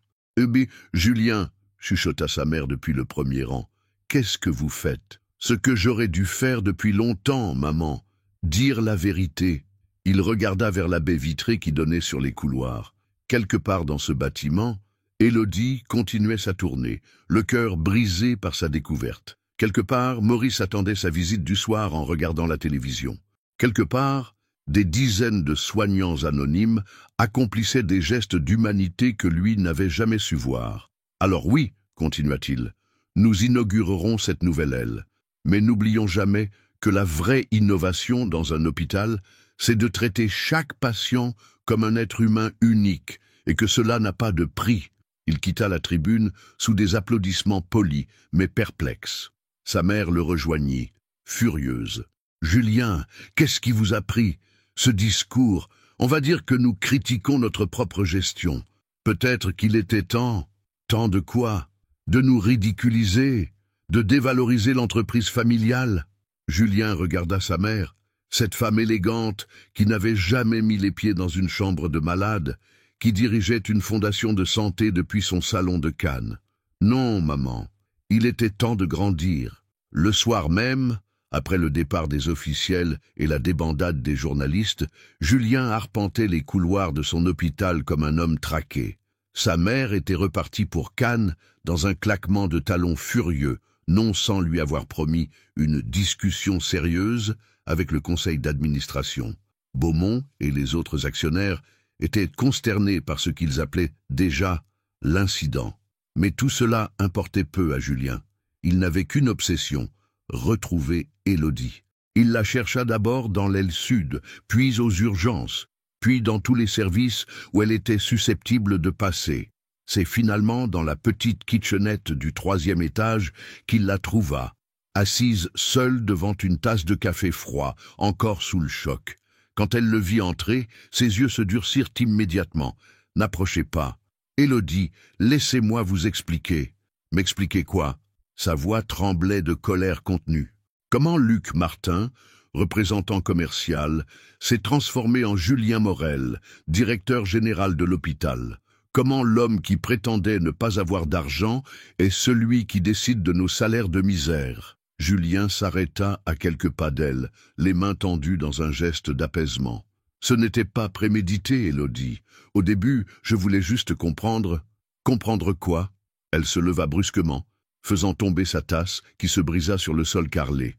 Julien, » chuchota sa mère depuis le premier rang, « qu'est-ce que vous faites ? » ?»« Ce que j'aurais dû faire depuis longtemps, maman. Dire la vérité. » Il regarda vers la baie vitrée qui donnait sur les couloirs. Quelque part dans ce bâtiment, Élodie continuait sa tournée, le cœur brisé par sa découverte. Quelque part, Maurice attendait sa visite du soir en regardant la télévision. Quelque part, des dizaines de soignants anonymes accomplissaient des gestes d'humanité que lui n'avait jamais su voir. « Alors oui, continua-t-il, nous inaugurerons cette nouvelle aile. Mais n'oublions jamais que la vraie innovation dans un hôpital, c'est de traiter chaque patient comme un être humain unique et que cela n'a pas de prix. » Il quitta la tribune sous des applaudissements polis mais perplexes. Sa mère le rejoignit, furieuse. « Julien, qu'est-ce qui vous a pris? Ce discours, on va dire que nous critiquons notre propre gestion. Peut-être qu'il était temps. Temps de quoi? De nous ridiculiser, de dévaloriser l'entreprise familiale. » Julien regarda sa mère, cette femme élégante qui n'avait jamais mis les pieds dans une chambre de malade, qui dirigeait une fondation de santé depuis son salon de Cannes. « Non, maman, il était temps de grandir. » Le soir même, Après le départ des officiels et la débandade des journalistes, Julien arpentait les couloirs de son hôpital comme un homme traqué. Sa mère était repartie pour Cannes dans un claquement de talons furieux, non sans lui avoir promis une discussion sérieuse avec le conseil d'administration. Beaumont et les autres actionnaires étaient consternés par ce qu'ils appelaient déjà l'incident. Mais tout cela importait peu à Julien. Il n'avait qu'une obsession, retrouver Élodie. Il la chercha d'abord dans l'aile sud, puis aux urgences, puis dans tous les services où elle était susceptible de passer. C'est finalement dans la petite kitchenette du 3e étage qu'il la trouva, assise seule devant une tasse de café froid, encore sous le choc. Quand elle le vit entrer, ses yeux se durcirent immédiatement. « N'approchez pas. Élodie, laissez-moi vous expliquer. » « M'expliquer quoi ?» Sa voix tremblait de colère contenue. Comment Luc Martin, représentant commercial, s'est transformé en Julien Morel, directeur général de l'hôpital? Comment l'homme qui prétendait ne pas avoir d'argent est celui qui décide de nos salaires de misère? Julien s'arrêta à quelques pas d'elle, les mains tendues dans un geste d'apaisement. Ce n'était pas prémédité, Élodie. Au début, je voulais juste comprendre. Comprendre quoi? Elle se leva brusquement, faisant tomber sa tasse qui se brisa sur le sol carrelé.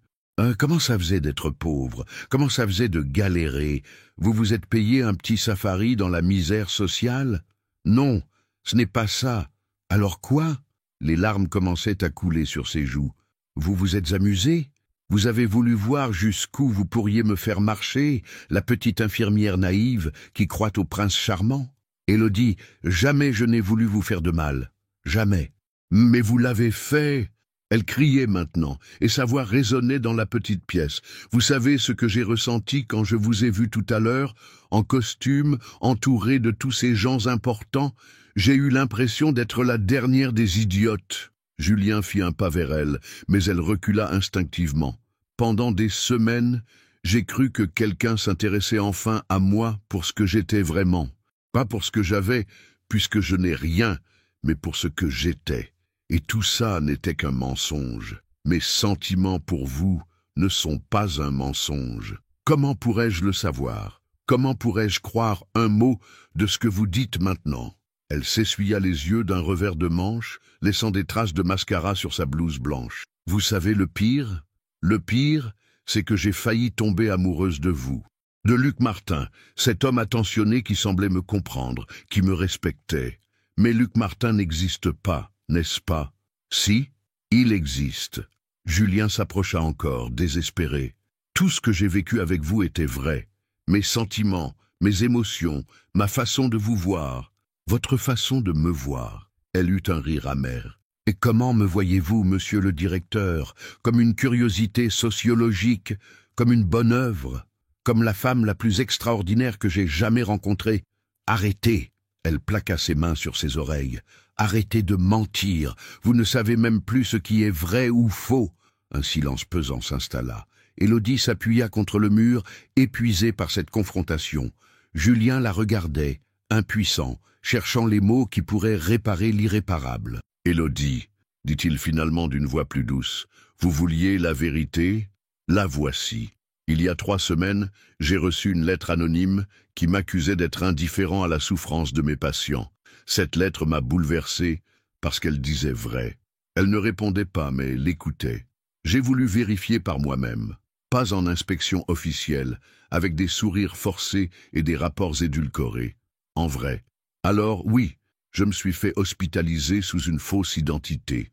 Comment ça faisait d'être pauvre? Comment ça faisait de galérer? Vous vous êtes payé un petit safari dans la misère sociale? Non, ce n'est pas ça. Alors quoi? Les larmes commençaient à couler sur ses joues. Vous vous êtes amusé? Vous avez voulu voir jusqu'où vous pourriez me faire marcher, la petite infirmière naïve qui croit au prince charmant? Élodie, jamais je n'ai voulu vous faire de mal. Jamais. Mais vous l'avez fait. Elle criait maintenant, et sa voix résonnait dans la petite pièce. Vous savez ce que j'ai ressenti quand je vous ai vu tout à l'heure, en costume, entouré de tous ces gens importants? J'ai eu l'impression d'être la dernière des idiotes. Julien fit un pas vers elle, mais elle recula instinctivement. Pendant des semaines, j'ai cru que quelqu'un s'intéressait enfin à moi pour ce que j'étais vraiment. Pas pour ce que j'avais, puisque je n'ai rien, mais pour ce que j'étais. Et tout ça n'était qu'un mensonge. Mes sentiments pour vous ne sont pas un mensonge. Comment pourrais-je le savoir? Comment pourrais-je croire un mot de ce que vous dites maintenant? Elle s'essuya les yeux d'un revers de manche, laissant des traces de mascara sur sa blouse blanche. Vous savez le pire? Le pire, c'est que j'ai failli tomber amoureuse de vous. De Luc Martin, cet homme attentionné qui semblait me comprendre, qui me respectait. Mais Luc Martin n'existe pas, n'est-ce pas? Si, il existe. Julien s'approcha encore, désespéré. Tout ce que j'ai vécu avec vous était vrai. Mes sentiments, mes émotions, ma façon de vous voir, votre façon de me voir. Elle eut un rire amer. Et comment me voyez-vous, monsieur le directeur? Comme une curiosité sociologique, comme une bonne œuvre, comme la femme la plus extraordinaire que j'ai jamais rencontrée? Arrêtez! Elle plaqua ses mains sur ses oreilles. Arrêtez de mentir. Vous ne savez même plus ce qui est vrai ou faux. Un silence pesant s'installa. Élodie s'appuya contre le mur, épuisée par cette confrontation. Julien la regardait, impuissant, cherchant les mots qui pourraient réparer l'irréparable. « Élodie, dit-il finalement d'une voix plus douce, vous vouliez la vérité? La voici. Il y a 3 semaines, j'ai reçu une lettre anonyme qui m'accusait d'être indifférent à la souffrance de mes patients. Cette lettre m'a bouleversé parce qu'elle disait vrai. Elle ne répondait pas, mais l'écoutait. J'ai voulu vérifier par moi-même, pas en inspection officielle, avec des sourires forcés et des rapports édulcorés. En vrai. Alors, oui, je me suis fait hospitaliser sous une fausse identité,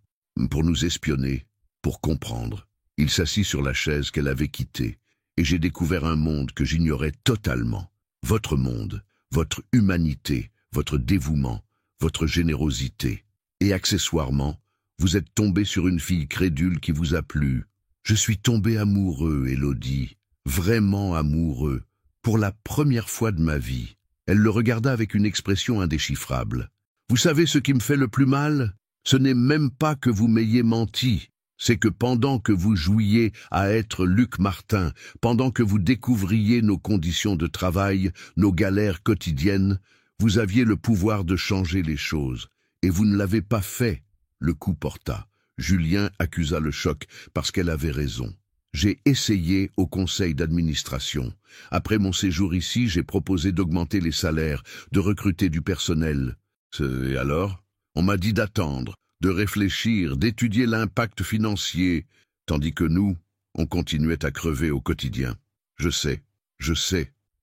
pour nous espionner, pour comprendre. Il s'assit sur la chaise qu'elle avait quittée, et j'ai découvert un monde que j'ignorais totalement. Votre monde, votre humanité, votre dévouement, votre générosité. Et accessoirement, vous êtes tombé sur une fille crédule qui vous a plu. Je suis tombé amoureux, Élodie, vraiment amoureux, pour la première fois de ma vie. Elle le regarda avec une expression indéchiffrable. Vous savez ce qui me fait le plus mal? Ce n'est même pas que vous m'ayez menti. C'est que pendant que vous jouiez à être Luc Martin, pendant que vous découvriez nos conditions de travail, nos galères quotidiennes, vous aviez le pouvoir de changer les choses. Et vous ne l'avez pas fait. Le coup porta. Julien accusa le choc parce qu'elle avait raison. J'ai essayé au conseil d'administration. Après mon séjour ici, j'ai proposé d'augmenter les salaires, de recruter du personnel. Et alors? On m'a dit d'attendre, de réfléchir, d'étudier l'impact financier, tandis que nous, on continuait à crever au quotidien. Je sais,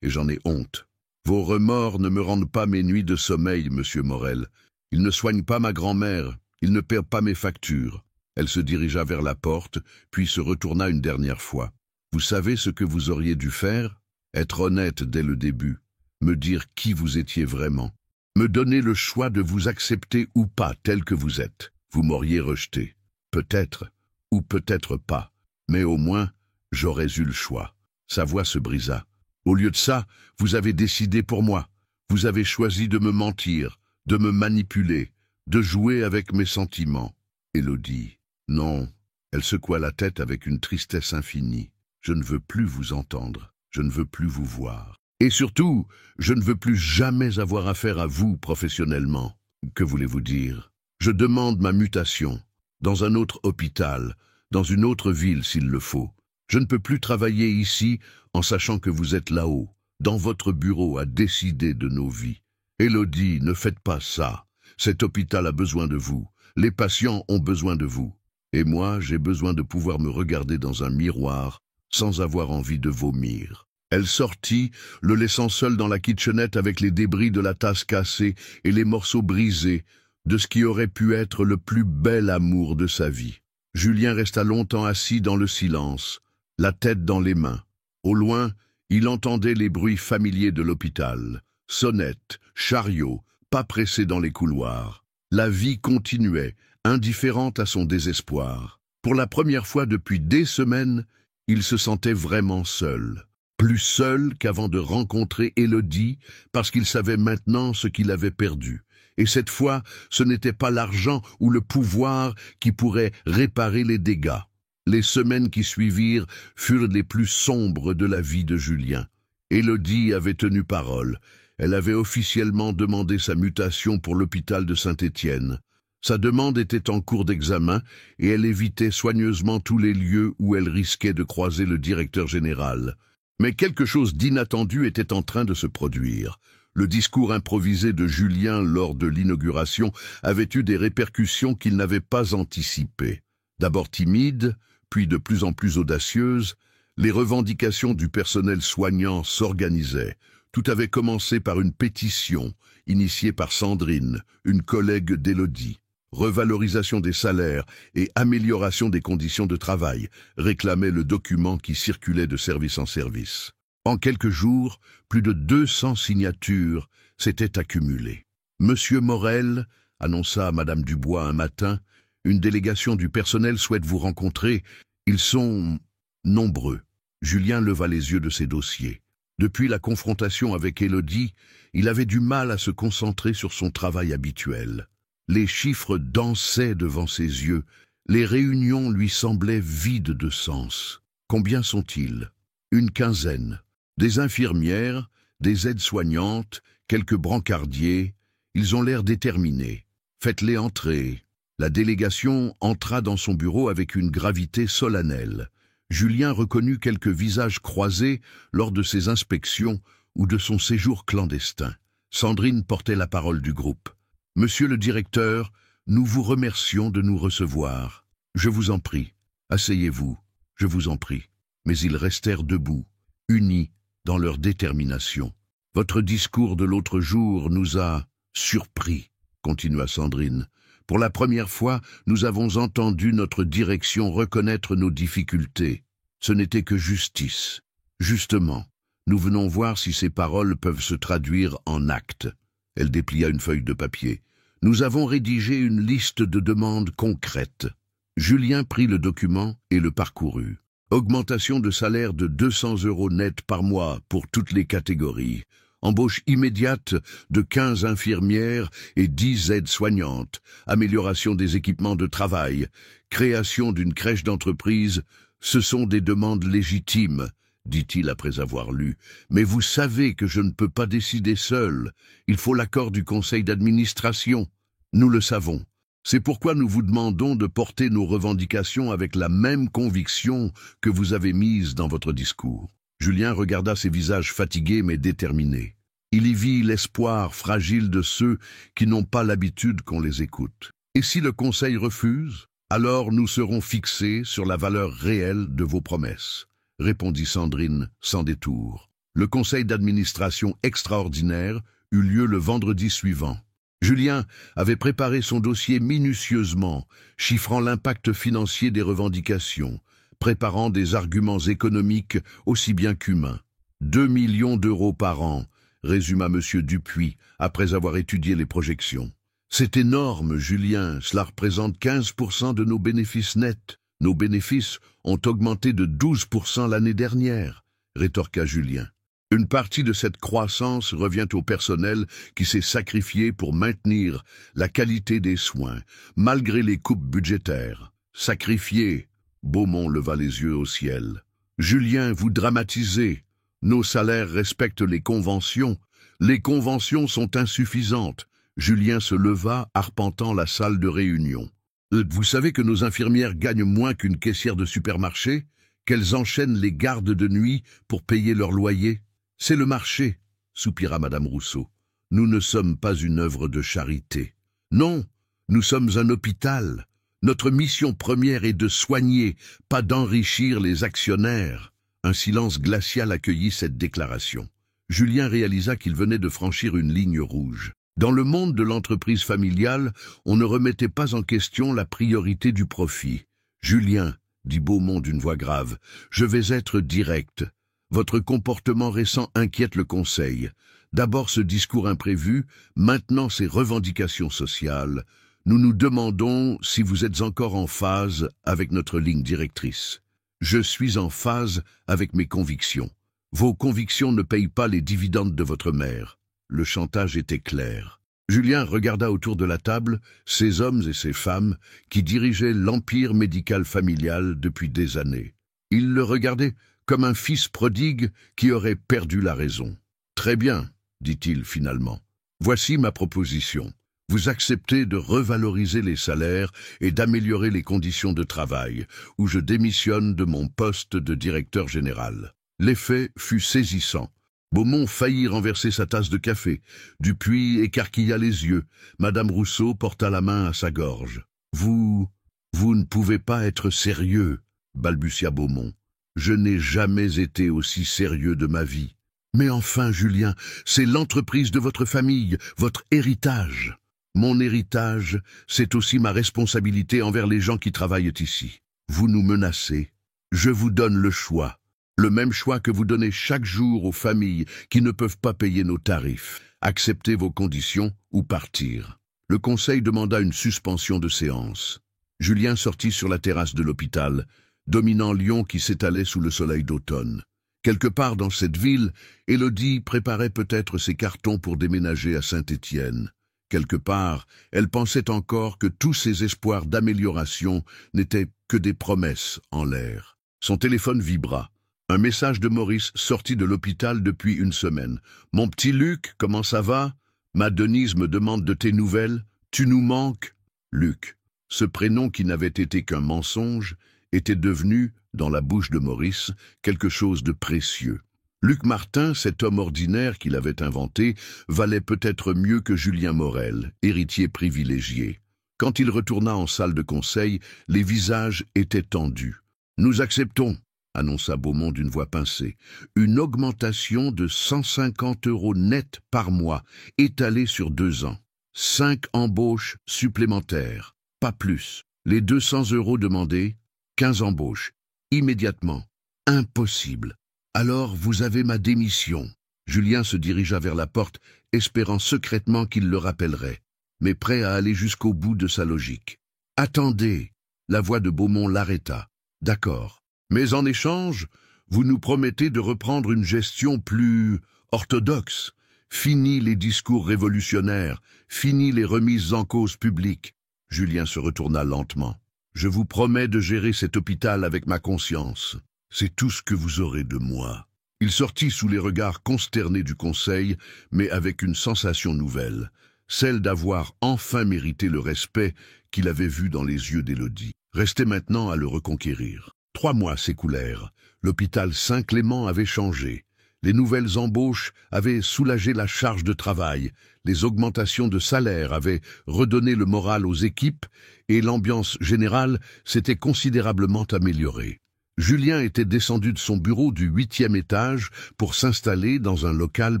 et j'en ai honte. Vos remords ne me rendent pas mes nuits de sommeil, monsieur Morel. Ils ne soignent pas ma grand-mère, ils ne paient pas mes factures. Elle se dirigea vers la porte, puis se retourna une dernière fois. Vous savez ce que vous auriez dû faire? Être honnête dès le début, me dire qui vous étiez vraiment, me donner le choix de vous accepter ou pas tel que vous êtes. Vous m'auriez rejeté, peut-être, ou peut-être pas, mais au moins, j'aurais eu le choix. Sa voix se brisa. Au lieu de ça, vous avez décidé pour moi. Vous avez choisi de me mentir, de me manipuler, de jouer avec mes sentiments. Élodie. Non, elle secoua la tête avec une tristesse infinie. Je ne veux plus vous entendre, je ne veux plus vous voir. Et surtout, je ne veux plus jamais avoir affaire à vous professionnellement. Que voulez-vous dire? Je demande ma mutation, dans un autre hôpital, dans une autre ville s'il le faut. Je ne peux plus travailler ici en sachant que vous êtes là-haut, dans votre bureau à décider de nos vies. Élodie, ne faites pas ça. Cet hôpital a besoin de vous. Les patients ont besoin de vous. Et moi, j'ai besoin de pouvoir me regarder dans un miroir sans avoir envie de vomir. Elle sortit, le laissant seul dans la kitchenette avec les débris de la tasse cassée et les morceaux brisés de ce qui aurait pu être le plus bel amour de sa vie. Julien resta longtemps assis dans le silence, la tête dans les mains. Au loin, il entendait les bruits familiers de l'hôpital. Sonnettes, chariots, pas pressés dans les couloirs. La vie continuait, indifférente à son désespoir. Pour la première fois depuis des semaines, il se sentait vraiment seul. Plus seul qu'avant de rencontrer Élodie, parce qu'il savait maintenant ce qu'il avait perdu. Et cette fois, ce n'était pas l'argent ou le pouvoir qui pourrait réparer les dégâts. Les semaines qui suivirent furent les plus sombres de la vie de Julien. Élodie avait tenu parole. Elle avait officiellement demandé sa mutation pour l'hôpital de Saint-Étienne. Sa demande était en cours d'examen et elle évitait soigneusement tous les lieux où elle risquait de croiser le directeur général. Mais quelque chose d'inattendu était en train de se produire. Le discours improvisé de Julien lors de l'inauguration avait eu des répercussions qu'il n'avait pas anticipées. D'abord timide, puis de plus en plus audacieuse, les revendications du personnel soignant s'organisaient. Tout avait commencé par une pétition, initiée par Sandrine, une collègue d'Élodie. Revalorisation des salaires et amélioration des conditions de travail, réclamait le document qui circulait de service en service. En quelques jours, plus de 200 signatures s'étaient accumulées. Monsieur Morel, annonça Madame Dubois un matin, une délégation du personnel souhaite vous rencontrer. Ils sont nombreux. Julien leva les yeux de ses dossiers. Depuis la confrontation avec Élodie, il avait du mal à se concentrer sur son travail habituel. Les chiffres dansaient devant ses yeux, les réunions lui semblaient vides de sens. Combien sont-ils? Une quinzaine. Des infirmières, des aides-soignantes, quelques brancardiers, ils ont l'air déterminés. Faites-les entrer. La délégation entra dans son bureau avec une gravité solennelle. Julien reconnut quelques visages croisés lors de ses inspections ou de son séjour clandestin. Sandrine portait la parole du groupe. « Monsieur le directeur, nous vous remercions de nous recevoir. Je vous en prie, asseyez-vous, je vous en prie. » Mais ils restèrent debout, unis dans leur détermination. « Votre discours de l'autre jour nous a surpris, » continua Sandrine. « Pour la première fois, nous avons entendu notre direction reconnaître nos difficultés. Ce n'était que justice. Justement, nous venons voir si ces paroles peuvent se traduire en actes. » Elle déplia une feuille de papier. « Nous avons rédigé une liste de demandes concrètes. » Julien prit le document et le parcourut. Augmentation de salaire de 200 € net par mois pour toutes les catégories. Embauche immédiate de 15 infirmières et 10 aides-soignantes. Amélioration des équipements de travail. Création d'une crèche d'entreprise. Ce sont des demandes légitimes, dit-il après avoir lu. Mais vous savez que je ne peux pas décider seul. Il faut l'accord du conseil d'administration. Nous le savons. C'est pourquoi nous vous demandons de porter nos revendications avec la même conviction que vous avez mise dans votre discours. Julien regarda ces visages fatigués mais déterminés. Il y vit l'espoir fragile de ceux qui n'ont pas l'habitude qu'on les écoute. Et si le Conseil refuse, alors nous serons fixés sur la valeur réelle de vos promesses, répondit Sandrine sans détour. Le Conseil d'administration extraordinaire eut lieu le vendredi suivant. Julien avait préparé son dossier minutieusement, chiffrant l'impact financier des revendications, préparant des arguments économiques aussi bien qu'humains. 2 millions d'euros par an, résuma M. Dupuis, après avoir étudié les projections. C'est énorme, Julien, cela représente 15% de nos bénéfices nets. Nos bénéfices ont augmenté de 12% l'année dernière, rétorqua Julien. Une partie de cette croissance revient au personnel qui s'est sacrifié pour maintenir la qualité des soins, malgré les coupes budgétaires. Sacrifié, Beaumont leva les yeux au ciel. Julien, vous dramatisez. Nos salaires respectent les conventions. Les conventions sont insuffisantes. Julien se leva, arpentant la salle de réunion. Vous savez que nos infirmières gagnent moins qu'une caissière de supermarché, qu'elles enchaînent les gardes de nuit pour payer leur loyer? C'est le marché, soupira Madame Rousseau. Nous ne sommes pas une œuvre de charité. Non, nous sommes un hôpital. Notre mission première est de soigner, pas d'enrichir les actionnaires. Un silence glacial accueillit cette déclaration. Julien réalisa qu'il venait de franchir une ligne rouge. Dans le monde de l'entreprise familiale, on ne remettait pas en question la priorité du profit. « Julien, dit Beaumont d'une voix grave, je vais être direct. Votre comportement récent inquiète le Conseil. D'abord ce discours imprévu, maintenant ces revendications sociales. Nous nous demandons si vous êtes encore en phase avec notre ligne directrice. Je suis en phase avec mes convictions. Vos convictions ne payent pas les dividendes de votre mère. » Le chantage était clair. Julien regarda autour de la table ces hommes et ces femmes qui dirigeaient l'empire médical familial depuis des années. Il le regardait comme un fils prodigue qui aurait perdu la raison. « Très bien, dit-il finalement. Voici ma proposition. Vous acceptez de revaloriser les salaires et d'améliorer les conditions de travail, ou je démissionne de mon poste de directeur général. » L'effet fut saisissant. Beaumont faillit renverser sa tasse de café. Dupuis écarquilla les yeux. Madame Rousseau porta la main à sa gorge. « Vous ne pouvez pas être sérieux, » balbutia Beaumont. « Je n'ai jamais été aussi sérieux de ma vie. » « Mais enfin, Julien, c'est l'entreprise de votre famille, votre héritage. » « Mon héritage, c'est aussi ma responsabilité envers les gens qui travaillent ici. Vous nous menacez. Je vous donne le choix. Le même choix que vous donnez chaque jour aux familles qui ne peuvent pas payer nos tarifs. Acceptez vos conditions ou partir. » Le Conseil demanda une suspension de séance. Julien sortit sur la terrasse de l'hôpital, dominant Lyon qui s'étalait sous le soleil d'automne. Quelque part dans cette ville, Élodie préparait peut-être ses cartons pour déménager à Saint-Étienne. Quelque part, elle pensait encore que tous ses espoirs d'amélioration n'étaient que des promesses en l'air. Son téléphone vibra. Un message de Maurice sortit de l'hôpital depuis une semaine. « Mon petit Luc, comment ça va? Ma Denise me demande de tes nouvelles. Tu nous manques ?» Luc, ce prénom qui n'avait été qu'un mensonge, était devenu, dans la bouche de Maurice, quelque chose de précieux. Luc Martin, cet homme ordinaire qu'il avait inventé, valait peut-être mieux que Julien Morel, héritier privilégié. Quand il retourna en salle de conseil, les visages étaient tendus. « Nous acceptons, » annonça Beaumont d'une voix pincée, « une augmentation de 150 € net par mois, étalée sur 2 ans. 5 embauches supplémentaires, pas plus. Les 200 € demandés, 15 embauches. Immédiatement. Impossible. Alors vous avez ma démission. » Julien se dirigea vers la porte, espérant secrètement qu'il le rappellerait, mais prêt à aller jusqu'au bout de sa logique. « Attendez !» La voix de Beaumont l'arrêta. « D'accord. Mais en échange, vous nous promettez de reprendre une gestion plus orthodoxe. Fini les discours révolutionnaires, fini les remises en cause publiques. » Julien se retourna lentement. « Je vous promets de gérer cet hôpital avec ma conscience. C'est tout ce que vous aurez de moi. » Il sortit sous les regards consternés du Conseil, mais avec une sensation nouvelle. celle d'avoir enfin mérité le respect qu'il avait vu dans les yeux d'Élodie. Restait maintenant à le reconquérir. 3 mois s'écoulèrent. L'hôpital Saint-Clément avait changé. Les nouvelles embauches avaient soulagé la charge de travail, les augmentations de salaire avaient redonné le moral aux équipes et l'ambiance générale s'était considérablement améliorée. Julien était descendu de son bureau du 8e étage pour s'installer dans un local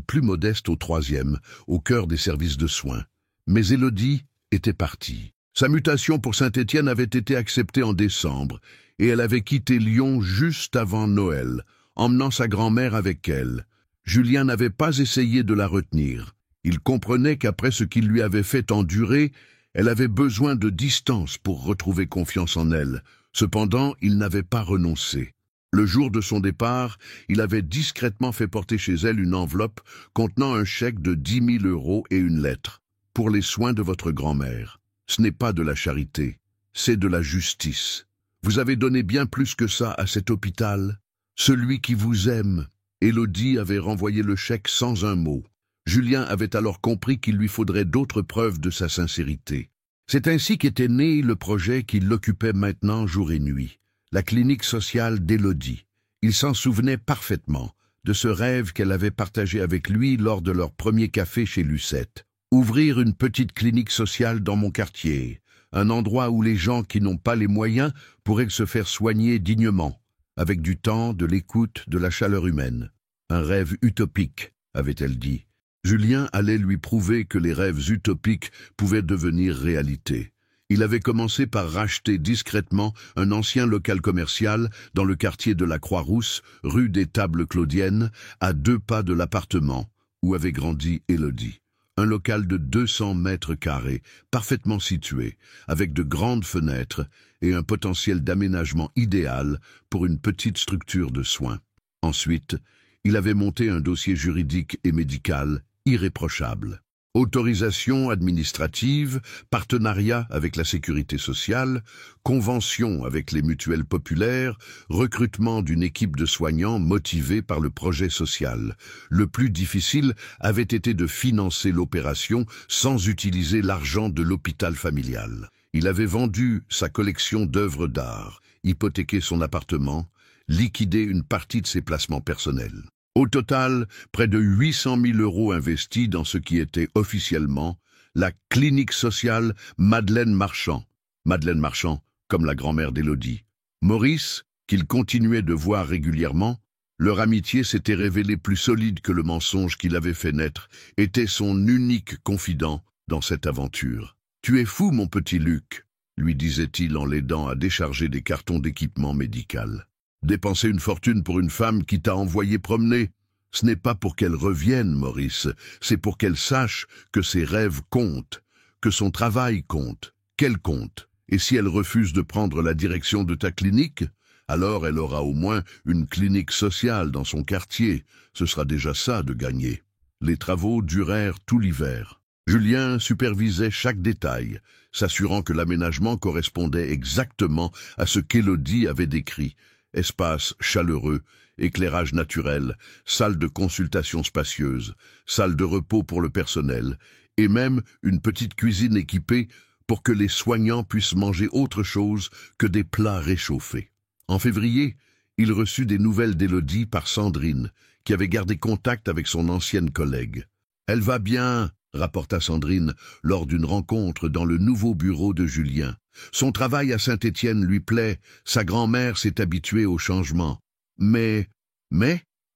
plus modeste au 3e, au cœur des services de soins. Mais Élodie était partie. Sa mutation pour Saint-Étienne avait été acceptée en décembre et elle avait quitté Lyon juste avant Noël, emmenant sa grand-mère avec elle. Julien n'avait pas essayé de la retenir. Il comprenait qu'après ce qu'il lui avait fait endurer, elle avait besoin de distance pour retrouver confiance en elle. Cependant, il n'avait pas renoncé. Le jour de son départ, il avait discrètement fait porter chez elle une enveloppe contenant un chèque de 10 000 € et une lettre. « Pour les soins de votre grand-mère. Ce n'est pas de la charité, c'est de la justice. Vous avez donné bien plus que ça à cet hôpital. Celui qui vous aime. » Élodie avait renvoyé le chèque sans un mot. Julien avait alors compris qu'il lui faudrait d'autres preuves de sa sincérité. C'est ainsi qu'était né le projet qui l'occupait maintenant jour et nuit, la clinique sociale d'Élodie. Il s'en souvenait parfaitement de ce rêve qu'elle avait partagé avec lui lors de leur premier café chez Lucette. Ouvrir une petite clinique sociale dans mon quartier, un endroit où les gens qui n'ont pas les moyens pourraient se faire soigner dignement, avec du temps, de l'écoute, de la chaleur humaine. Un rêve utopique, avait-elle dit. Julien allait lui prouver que les rêves utopiques pouvaient devenir réalité. Il avait commencé par racheter discrètement un ancien local commercial dans le quartier de la Croix-Rousse, rue des Tables Claudiennes, à 2 pas de l'appartement où avait grandi Élodie. Un local de 200 mètres carrés, parfaitement situé, avec de grandes fenêtres et un potentiel d'aménagement idéal pour une petite structure de soins. Ensuite, il avait monté un dossier juridique et médical irréprochable. Autorisation administrative, partenariat avec la sécurité sociale, convention avec les mutuelles populaires, recrutement d'une équipe de soignants motivés par le projet social. Le plus difficile avait été de financer l'opération sans utiliser l'argent de l'hôpital familial. Il avait vendu sa collection d'œuvres d'art, hypothéqué son appartement, liquidé une partie de ses placements personnels. Au total, près de 800 000 € investis dans ce qui était officiellement la clinique sociale Madeleine Marchand. Madeleine Marchand, comme la grand-mère d'Élodie. Maurice, qu'il continuait de voir régulièrement, leur amitié s'était révélée plus solide que le mensonge qu'il avait fait naître, était son unique confident dans cette aventure. « Tu es fou, mon petit Luc », lui disait-il en l'aidant à décharger des cartons d'équipement médical. Dépenser une fortune pour une femme qui t'a envoyé promener, ce n'est pas pour qu'elle revienne, Maurice, c'est pour qu'elle sache que ses rêves comptent, que son travail compte, qu'elle compte. Et si elle refuse de prendre la direction de ta clinique, alors elle aura au moins une clinique sociale dans son quartier. Ce sera déjà ça de gagner. Les travaux durèrent tout l'hiver. Julien supervisait chaque détail, s'assurant que l'aménagement correspondait exactement à ce qu'Élodie avait décrit. Espace chaleureux, éclairage naturel, salle de consultation spacieuse, salle de repos pour le personnel, et même une petite cuisine équipée pour que les soignants puissent manger autre chose que des plats réchauffés. En février, il reçut des nouvelles d'Élodie par Sandrine, qui avait gardé contact avec son ancienne collègue. « Elle va bien », rapporta Sandrine lors d'une rencontre dans le nouveau bureau de Julien. Son travail à Saint-Étienne lui plaît, sa grand-mère s'est habituée au changement. Mais,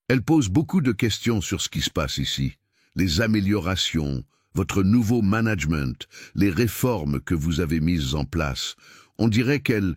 elle pose beaucoup de questions sur ce qui se passe ici. Les améliorations, votre nouveau management, les réformes que vous avez mises en place. On dirait qu'elle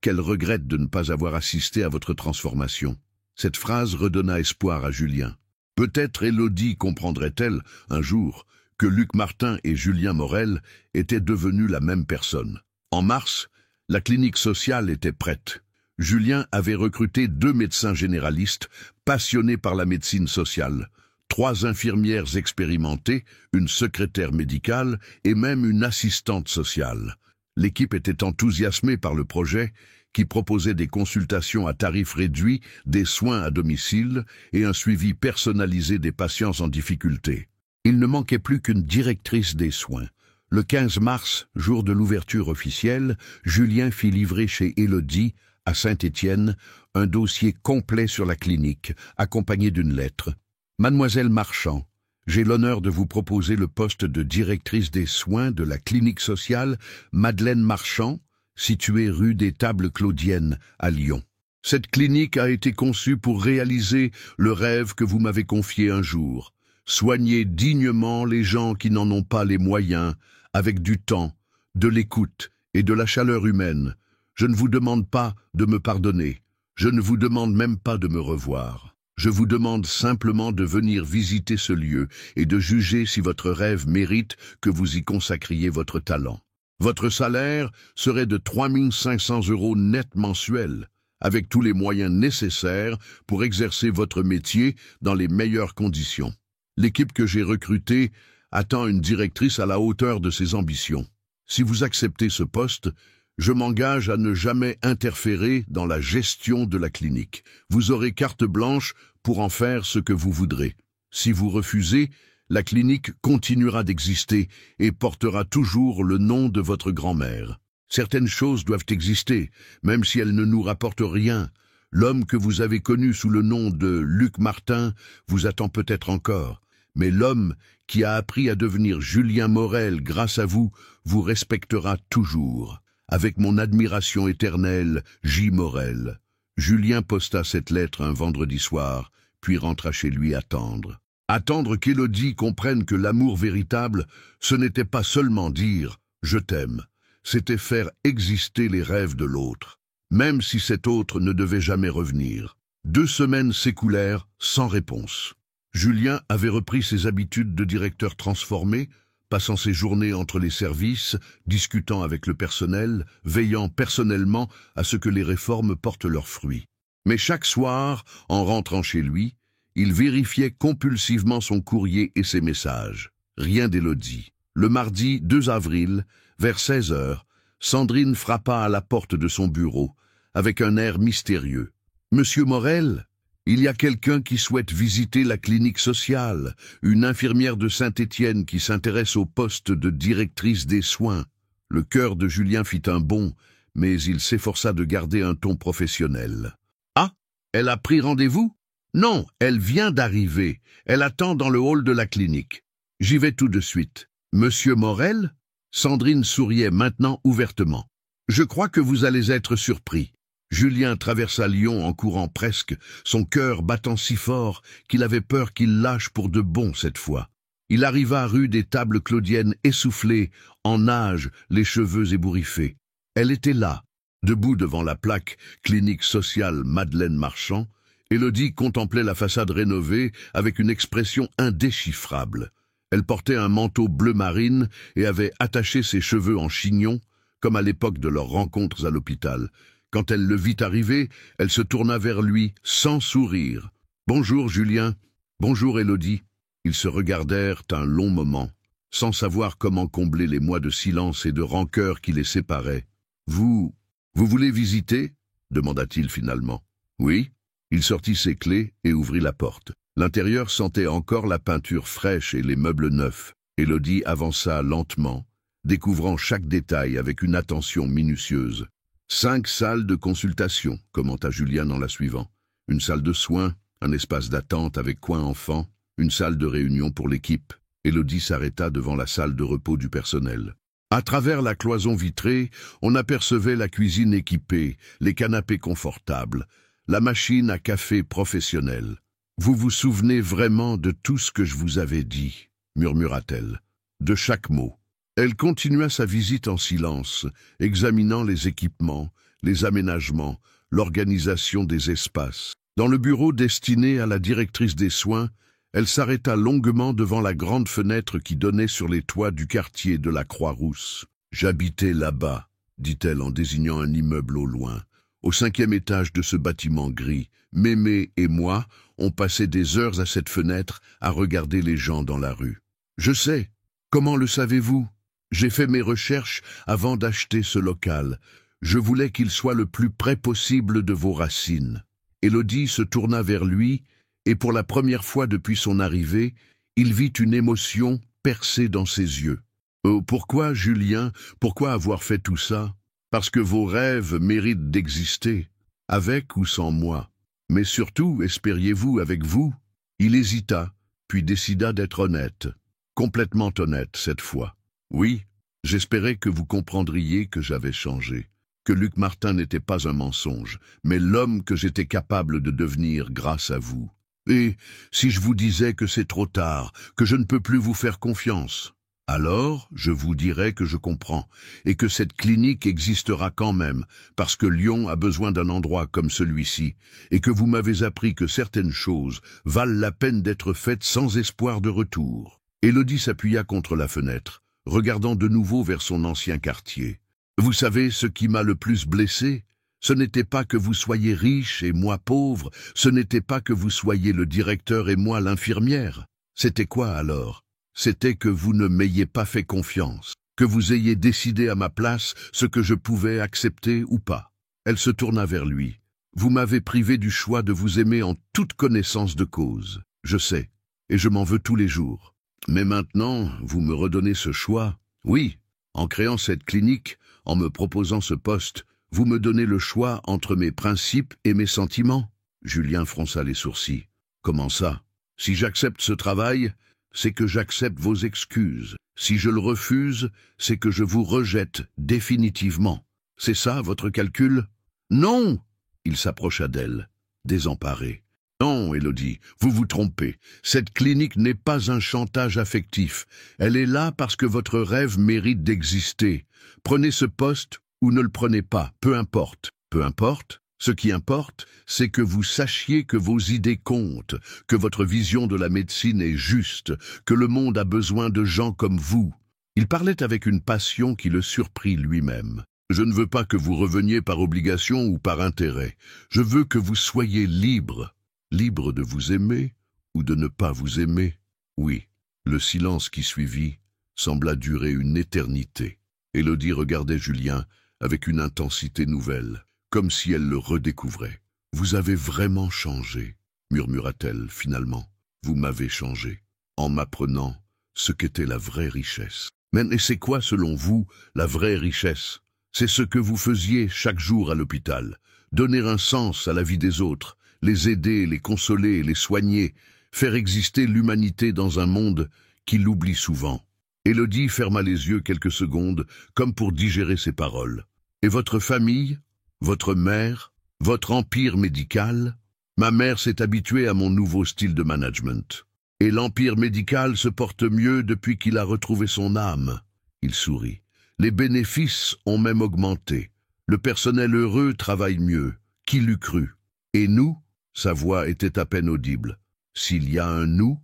regrette de ne pas avoir assisté à votre transformation. Cette phrase redonna espoir à Julien. Peut-être Élodie comprendrait-elle, un jour, que Luc Martin et Julien Morel étaient devenus la même personne. En mars, la clinique sociale était prête. Julien avait recruté 2 médecins généralistes passionnés par la médecine sociale, 3 infirmières expérimentées, une secrétaire médicale et même une assistante sociale. L'équipe était enthousiasmée par le projet qui proposait des consultations à tarifs réduits, des soins à domicile et un suivi personnalisé des patients en difficulté. Il ne manquait plus qu'une directrice des soins. Le 15 mars, jour de l'ouverture officielle, Julien fit livrer chez Élodie, à Saint-Étienne, un dossier complet sur la clinique, accompagné d'une lettre. « Mademoiselle Marchand, j'ai l'honneur de vous proposer le poste de directrice des soins de la clinique sociale Madeleine Marchand, située rue des Tables Claudiennes, à Lyon. Cette clinique a été conçue pour réaliser le rêve que vous m'avez confié un jour. Soigner dignement les gens qui n'en ont pas les moyens, avec du temps, de l'écoute et de la chaleur humaine. Je ne vous demande pas de me pardonner. Je ne vous demande même pas de me revoir. Je vous demande simplement de venir visiter ce lieu et de juger si votre rêve mérite que vous y consacriez votre talent. Votre salaire serait de 3 500 € net mensuels, avec tous les moyens nécessaires pour exercer votre métier dans les meilleures conditions. L'équipe que j'ai recrutée attend une directrice à la hauteur de ses ambitions. Si vous acceptez ce poste, je m'engage à ne jamais interférer dans la gestion de la clinique. Vous aurez carte blanche pour en faire ce que vous voudrez. Si vous refusez, la clinique continuera d'exister et portera toujours le nom de votre grand-mère. Certaines choses doivent exister, même si elles ne nous rapportent rien. L'homme que vous avez connu sous le nom de Luc Martin vous attend peut-être encore, mais l'homme qui a appris à devenir Julien Morel grâce à vous, vous respectera toujours. Avec mon admiration éternelle, J. Morel. » Julien posta cette lettre un vendredi soir, puis rentra chez lui attendre. Attendre qu'Élodie comprenne que l'amour véritable, ce n'était pas seulement dire « je t'aime », c'était faire exister les rêves de l'autre, même si cet autre ne devait jamais revenir. 2 semaines s'écoulèrent sans réponse. Julien avait repris ses habitudes de directeur transformé, passant ses journées entre les services, discutant avec le personnel, veillant personnellement à ce que les réformes portent leurs fruits. Mais chaque soir, en rentrant chez lui, il vérifiait compulsivement son courrier et ses messages. Rien d'Élodie. Le mardi 2 avril, vers 16 heures, Sandrine frappa à la porte de son bureau, avec un air mystérieux. « Monsieur Morel, il y a quelqu'un qui souhaite visiter la clinique sociale, une infirmière de Saint-Étienne qui s'intéresse au poste de directrice des soins. » Le cœur de Julien fit un bond, mais il s'efforça de garder un ton professionnel. « Ah, elle a pris rendez-vous ? Non, elle vient d'arriver. Elle attend dans le hall de la clinique. J'y vais tout de suite. Monsieur Morel ?» Sandrine souriait maintenant ouvertement. « Je crois que vous allez être surpris. » Julien traversa Lyon en courant presque, son cœur battant si fort qu'il avait peur qu'il lâche pour de bon cette fois. Il arriva rue des Tables Claudiennes essoufflé, en nage, les cheveux ébouriffés. Elle était là, debout devant la plaque « Clinique sociale Madeleine Marchand ». Élodie contemplait la façade rénovée avec une expression indéchiffrable. Elle portait un manteau bleu marine et avait attaché ses cheveux en chignon, comme à l'époque de leurs rencontres à l'hôpital. Quand elle le vit arriver, elle se tourna vers lui, sans sourire. « Bonjour, Julien. Bonjour, Élodie. » Ils se regardèrent un long moment, sans savoir comment combler les mois de silence et de rancœur qui les séparaient. « Vous voulez visiter ?» demanda-t-il finalement. « Oui. » Il sortit ses clés et ouvrit la porte. L'intérieur sentait encore la peinture fraîche et les meubles neufs. Élodie avança lentement, découvrant chaque détail avec une attention minutieuse. 5 salles de consultation, commenta Julien dans la suivant. Une salle de soins, un espace d'attente avec coin enfant, une salle de réunion pour l'équipe. Élodie s'arrêta devant la salle de repos du personnel. À travers la cloison vitrée, on apercevait la cuisine équipée, les canapés confortables, la machine à café professionnelle. « Vous vous souvenez vraiment de tout ce que je vous avais dit ?» murmura-t-elle. « De chaque mot. » Elle continua sa visite en silence, examinant les équipements, les aménagements, l'organisation des espaces. Dans le bureau destiné à la directrice des soins, elle s'arrêta longuement devant la grande fenêtre qui donnait sur les toits du quartier de la Croix-Rousse. « J'habitais là-bas, » dit-elle en désignant un immeuble au loin. Au 5e étage de ce bâtiment gris, Mémé et moi, on passait des heures à cette fenêtre à regarder les gens dans la rue. « Je sais. Comment le savez-vous ? J'ai fait mes recherches avant d'acheter ce local. Je voulais qu'il soit le plus près possible de vos racines. » Élodie se tourna vers lui, et pour la première fois depuis son arrivée, Il vit une émotion percer dans ses yeux. Oh, pourquoi, Julien, pourquoi avoir fait tout ça? Parce que vos rêves méritent d'exister, avec ou sans moi. Mais surtout, espériez-vous avec vous? Il hésita, puis décida d'être honnête. Complètement honnête cette fois. Oui, j'espérais que vous comprendriez que j'avais changé, que Luc Martin n'était pas un mensonge, mais l'homme que j'étais capable de devenir grâce à vous. Et si je vous disais que c'est trop tard, que je ne peux plus vous faire confiance, alors je vous dirais que je comprends, et que cette clinique existera quand même, parce que Lyon a besoin d'un endroit comme celui-ci, et que vous m'avez appris que certaines choses valent la peine d'être faites sans espoir de retour. Élodie s'appuya contre la fenêtre, regardant de nouveau vers son ancien quartier. Vous savez ce qui m'a le plus blessé? Ce n'était pas que vous soyez riche et moi pauvre, ce n'était pas que vous soyez le directeur et moi l'infirmière. C'était quoi alors? C'était que vous ne m'ayez pas fait confiance, que vous ayez décidé à ma place ce que je pouvais accepter ou pas. Elle se tourna vers lui. Vous m'avez privé du choix de vous aimer en toute connaissance de cause. Je sais, et je m'en veux tous les jours. Mais maintenant, vous me redonnez ce choix. Oui, en créant cette clinique, en me proposant ce poste, vous me donnez le choix entre mes principes et mes sentiments. Julien fronça les sourcils. Comment ça? Si j'accepte ce travail, c'est que j'accepte vos excuses. Si je le refuse, c'est que je vous rejette définitivement. C'est ça, votre calcul? Non! Il s'approcha d'elle, désemparé. Non, Élodie, vous vous trompez. Cette clinique n'est pas un chantage affectif. Elle est là parce que votre rêve mérite d'exister. Prenez ce poste ou ne le prenez pas, peu importe. Peu importe. Ce qui importe, c'est que vous sachiez que vos idées comptent, que votre vision de la médecine est juste, que le monde a besoin de gens comme vous. Il parlait avec une passion qui le surprit lui-même. Je ne veux pas que vous reveniez par obligation ou par intérêt. Je veux que vous soyez libre. Libre de vous aimer ou de ne pas vous aimer. Oui, le silence qui suivit sembla durer une éternité. Élodie regardait Julien avec une intensité nouvelle, comme si elle le redécouvrait. « Vous avez vraiment changé, » murmura-t-elle finalement. « Vous m'avez changé, en m'apprenant ce qu'était la vraie richesse. » Mais c'est quoi, selon vous, la vraie richesse? C'est ce que vous faisiez chaque jour à l'hôpital. Donner un sens à la vie des autres, les aider, les consoler, les soigner, faire exister l'humanité dans un monde qui l'oublie souvent. Élodie ferma les yeux quelques secondes, comme pour digérer ses paroles. « Et votre famille? Votre mère? Votre empire médical? Ma mère s'est habituée à mon nouveau style de management. Et l'empire médical se porte mieux depuis qu'il a retrouvé son âme. » Il sourit. « Les bénéfices ont même augmenté. Le personnel heureux travaille mieux. Qui l'eût cru? Et nous ?» Sa voix était à peine audible. « S'il y a un nous,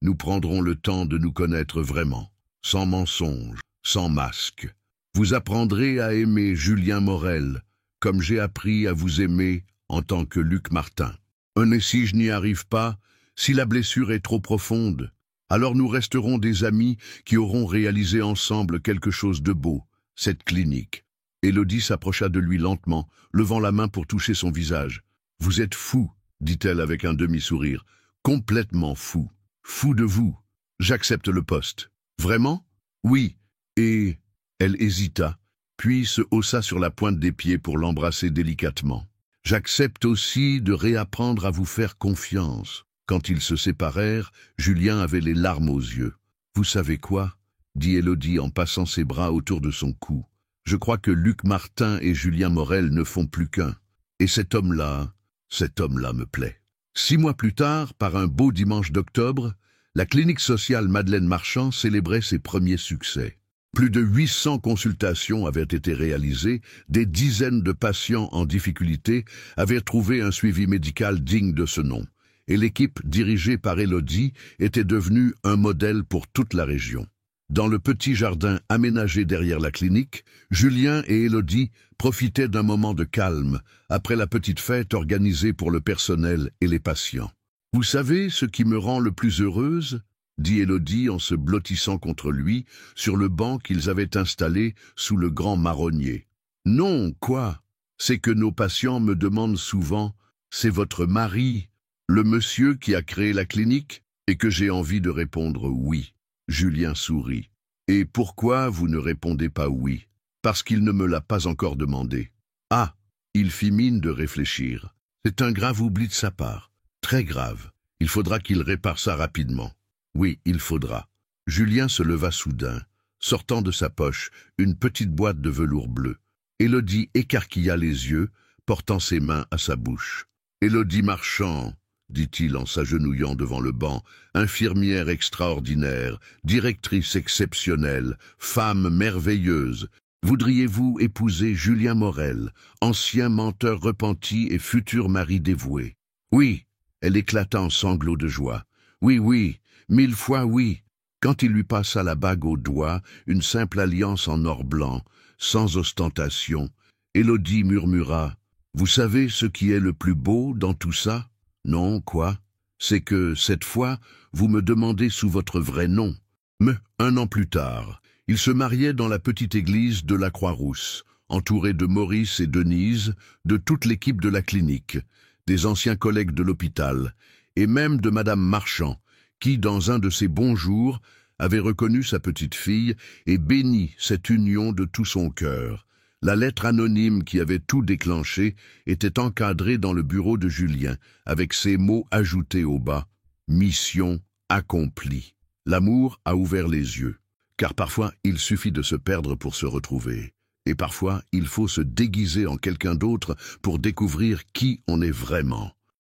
nous prendrons le temps de nous connaître vraiment, sans mensonge, sans masque. Vous apprendrez à aimer Julien Morel, comme j'ai appris à vous aimer en tant que Luc Martin. Et si je n'y arrive pas, si la blessure est trop profonde, alors nous resterons des amis qui auront réalisé ensemble quelque chose de beau, cette clinique. » Élodie s'approcha de lui lentement, levant la main pour toucher son visage. « Vous êtes fou, » dit-elle avec un demi-sourire. « Complètement fou. Fou de vous. J'accepte le poste. »« Vraiment? »« Oui. » Et... Elle hésita, puis se haussa sur la pointe des pieds pour l'embrasser délicatement. « J'accepte aussi de réapprendre à vous faire confiance. » Quand ils se séparèrent, Julien avait les larmes aux yeux. « Vous savez quoi ?» dit Élodie en passant ses bras autour de son cou. « Je crois que Luc Martin et Julien Morel ne font plus qu'un. Et cet homme-là me plaît. » 6 mois plus tard, par un beau dimanche d'octobre, la clinique sociale Madeleine Marchand célébrait ses premiers succès. Plus de 800 consultations avaient été réalisées, des dizaines de patients en difficulté avaient trouvé un suivi médical digne de ce nom, et l'équipe dirigée par Élodie était devenue un modèle pour toute la région. Dans le petit jardin aménagé derrière la clinique, Julien et Élodie profitaient d'un moment de calme après la petite fête organisée pour le personnel et les patients. « Vous savez ce qui me rend le plus heureuse ?» dit Élodie en se blottissant contre lui sur le banc qu'ils avaient installé sous le grand marronnier. « Non, quoi? C'est que nos patients me demandent souvent « C'est votre mari, le monsieur qui a créé la clinique ?» et que j'ai envie de répondre oui. Julien sourit. Et pourquoi vous ne répondez pas oui? Parce qu'il ne me l'a pas encore demandé. Ah, il fit mine de réfléchir. C'est un grave oubli de sa part. Très grave. Il faudra qu'il répare ça rapidement. Oui, il faudra. Julien se leva soudain, sortant de sa poche une petite boîte de velours bleu. Élodie écarquilla les yeux, portant ses mains à sa bouche. « Élodie Marchand », dit-il en s'agenouillant devant le banc, « infirmière extraordinaire, directrice exceptionnelle, femme merveilleuse. Voudriez-vous épouser Julien Morel, ancien menteur repenti et futur mari dévoué? » Oui, elle éclata en sanglots de joie. Oui, oui, 1000 fois oui. Quand il lui passa la bague au doigt, une simple alliance en or blanc, sans ostentation, Élodie murmura « Vous savez ce qui est le plus beau dans tout ça? Non, quoi? C'est que, cette fois, vous me demandez sous votre vrai nom. » Mais, 1 an plus tard, il se mariait dans la petite église de la Croix-Rousse, entouré de Maurice et Denise, de toute l'équipe de la clinique, des anciens collègues de l'hôpital, et même de Madame Marchand, qui, dans un de ses bons jours, avait reconnu sa petite-fille et béni cette union de tout son cœur. La lettre anonyme qui avait tout déclenché était encadrée dans le bureau de Julien, avec ces mots ajoutés au bas « Mission accomplie ». L'amour a ouvert les yeux, car parfois il suffit de se perdre pour se retrouver, et parfois il faut se déguiser en quelqu'un d'autre pour découvrir qui on est vraiment.